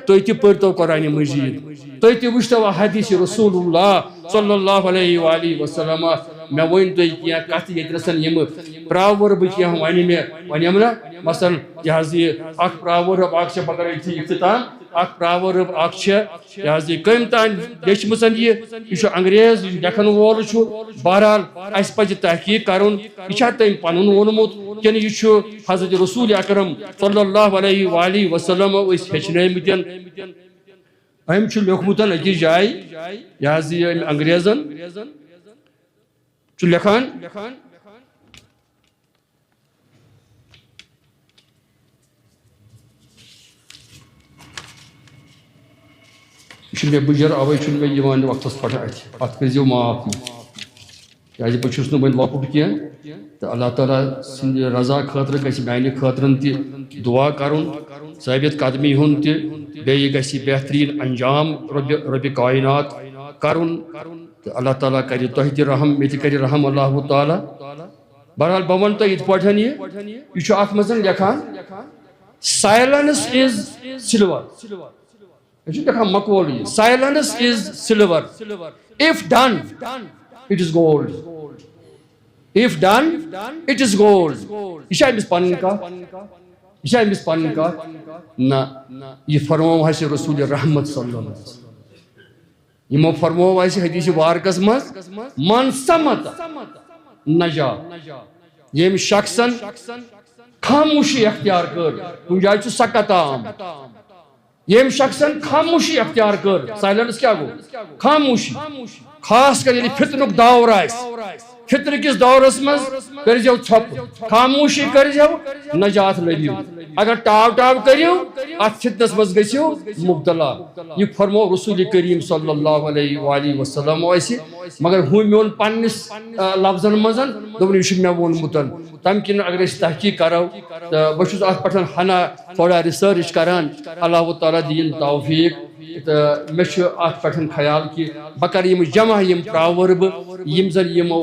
تُہۍ تہِ پٔرۍتو قرآنِ مجیٖد تُہۍ تہِ وٕچھتو حدیث رسول اللہ صلی اللہ علیہ وآلہ وسلم مےٚ ؤنۍ تُہۍ کینٛہہ کتھٕ ییٚتنَسن یِمہٕ پراوٕربہٕ کینٛہہ ونہِ مےٚ ونیم نا مثلاً یہِ حظ یہِ اکھ پراوٕرب اکھ چھےٚ پگاہ یُتھُے اختتام اکھ پراوٕرب اکھ چھےٚ یہِ حظ یہِ کٔمۍ تانۍ لیچھمٕژ یہِ چھُ انگریز یُس لیکھن وول چھُ بہرحال اَسہِ پزِ تحقیٖق کرُن یہِ چھا تٔمۍ پنُن ووٚنمُت کِنہٕ یہِ چھُ حضرت رسول اکرم صلی اللہ علیہ وآلہ وسلم أسۍ ہیٚچھنٲومٕتۍ أمۍ چھُ لیوٚکھمُت أکِس جایہِ یہِ حظ یہِ أمۍ انگریزن چھُ لیکھان یہ مےٚ بُجر اوے چھُنہٕ مےٚ یِوان وقتس پٮ۪ٹھ اتھ کٔرۍزیو معاف کیازِ بہٕ چھُس نہٕ وۄنۍ لۄکُٹ کینٛہہ تہٕ اللہ تعالیٰ سٕنٛدِ رضا خٲطرٕ گژھِ میانہِ خٲطرٕ تہِ دعا کرُن ثٲبت قدمی ہُنٛد تہِ بیٚیہِ گژھِ بہتریٖن انجام رۄبِ کاینات کرُن تہٕ اللہ تعالیٰ کرِ تۄہہِ تہِ رحم مےٚ تہِ کرِ رحم اللہ تعالیٰ بہرحال بہٕ وَنہٕ تۄہہِ یِتھ پٲٹھۍ یہِ چھُ اتھ منٛز لیکھان سایلنس از سلور یہ چھُ لیکھان مقول یہِ سایلنس از silver if done it is gold if done it is gold یہ چھا أمِس پنٕنۍ کتھ یہ چھا أمِس پنٕنۍ کتھ نہ یہِ فرموو اَسہِ رسول رحمت صلی اللہ علیہ وسلم یمو فرموو اَسہِ حدیث وارکس منٛز من سمت نجا ییٚمۍ شخصن خاموشی اختیار کٔر کُنہِ جایہِ چھُ سکت عام ییٚمۍ شخصن خاموشی اختیار کٔر سایلنس کیٛاہ گوٚو خاموشی خاص کر ییٚلہِ فتنُک دور آسہِ فتنہٕ کِس دورس منٛز کٔرۍزیو ژھۄپہٕ خاموشی کٔرۍزیو نجات لٔبِو اگر ٹاو ٹاو کٔرِو اتھ فتنس منٛز گٔژھِو مبتلا یہِ فرموو رسول کریم صلی اللہ علیہ وآلہ وسلم اَسہِ مگر ہُمۍ ووٚن پننِس لفظن منٛز دوٚپُن یہِ چھُ مےٚ ووٚنمُت تمہِ کِنۍ اگر أسۍ تحقیٖق کرو تہٕ بہٕ چھُس اتھ پٮ۪ٹھ ہنا تھوڑا رِسٲرٕچ کران اللہ تعالیٰ دِیِن توفیٖق تہٕ مےٚ چھُ اتھ پٮ۪ٹھ خیال کہِ بہٕ کرٕ یِم جمع یِم پراوٕربہٕ یِم زن یِمو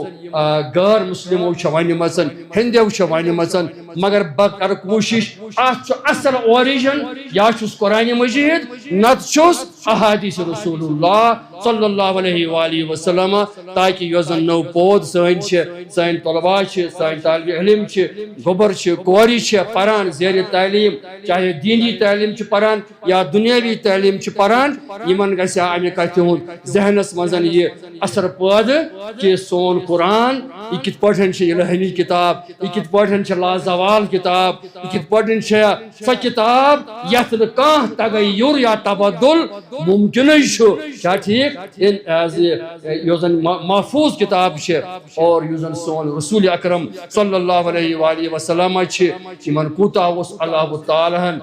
غٲر مسلمو چھےٚ ونِمژن ہیندیو چھےٚ ونِمژن مگر بہٕ کرٕ کوٗشش اتھ چھُ اصل اوریجن یا چھُس قرآنِ مجیٖد نتہٕ چھُس احادیث رسول اللہ صلی اللہ علیہ وآلہ وسلم تاکہ یۄس زن نٔو پود سٲنۍ چھِ سٲنۍ طلبا چھِ سٲنۍ طالبِ علم چھِ گوٚبر چھِ کورِ چھِ پران زیرِ تعلیٖم چاہے دیٖنی تعلیٖم چھِ پران یا دُنیاوی تعلیٖم چھِ پران یِمن گژھِ ہا امہِ کتھِ ہُنٛد ذہنس منٛز یہِ اثر پٲدٕ کہِ سون قرآن یہِ کِتھ پٲٹھۍ چھِ الہٲنی کِتاب یہِ کِتھ پٲٹھۍ چھِ لازوال کِتاب یہِ کِتھ پٲٹھۍ چھےٚ سۄ کِتاب یتھ نہٕ کانٛہہ تغیُر یا تبدُل مُمکِنٕے چھُ چھا ٹھیٖک یۄس زن محفوظ کِتاب چھِ اور یُس زن سون رسول اکرم صلی اللہ علیہ وآلہ وسلم چھِ یِمن کوٗتاہ اوس اللہ تعالیٰ ہن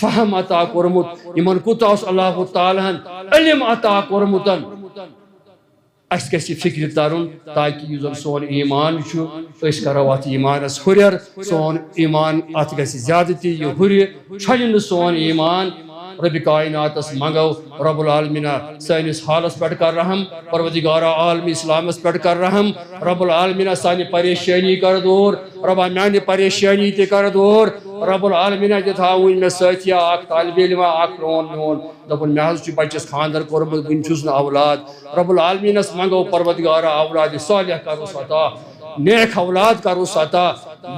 فہم عطا کوٚرمُت یِمن کوٗتاہ اوس اللہ تعالیٰ ہن علم عطا کوٚرمُت اَسہِ گژھِ یہِ فِکرِ ترُن تاکہِ یُس زن سون ایٖمان چھُ أسۍ کرو اتھ ایٖمانس ہُرٮ۪ر سون ایٖمان اتھ گژھِ زیادٕ تہِ یہِ ہُرِ چھۄلہِ نہٕ سون ایٖمان رب کائنات اس منگو رب العالمین سانس حالس پہ کر رحم پروردگار عالم اسلامس پہ کر رحم رب العالمین سانی پریشانی کر دور رب میانی پریشانی تے کر دور رب العالمین جتھا وین میں ساتھیا اک طالب علم اک رون میون دپن مے حظ چھ بچس خاندر کورمت ون چھس نہ اولاد رب العالمین اس منگو پروردگار اولاد صالح کرو عطا نیک اولاد کرو عطا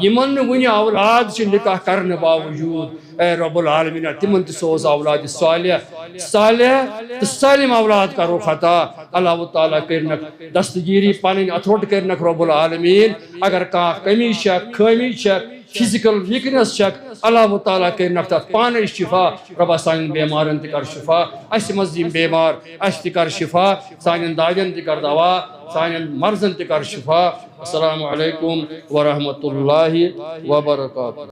یمن ون اولاد چھ نکاح کرنے باوجود اے رب العالمین تمن تہ سوز اولاد صالح تو سالم اولاد کرو عطا اللہ تعالیٰ کرنک دستگیری پنن اتھوٹ کرنک رب العالمین اگر کانٛہہ کمی چھ خامی چھ فزیکل ویکنس چھ اللہ تعالیٰ کرنک تتھ پانے شفا ربا سان بیمارن تہ کر شفا اس مز یم بیمار اس تہ کر شفا سان دادین تہ کر دوا سان مرضن تہ کر شفا السلام علیکم ورحمۃ اللہ وبرکاتہ.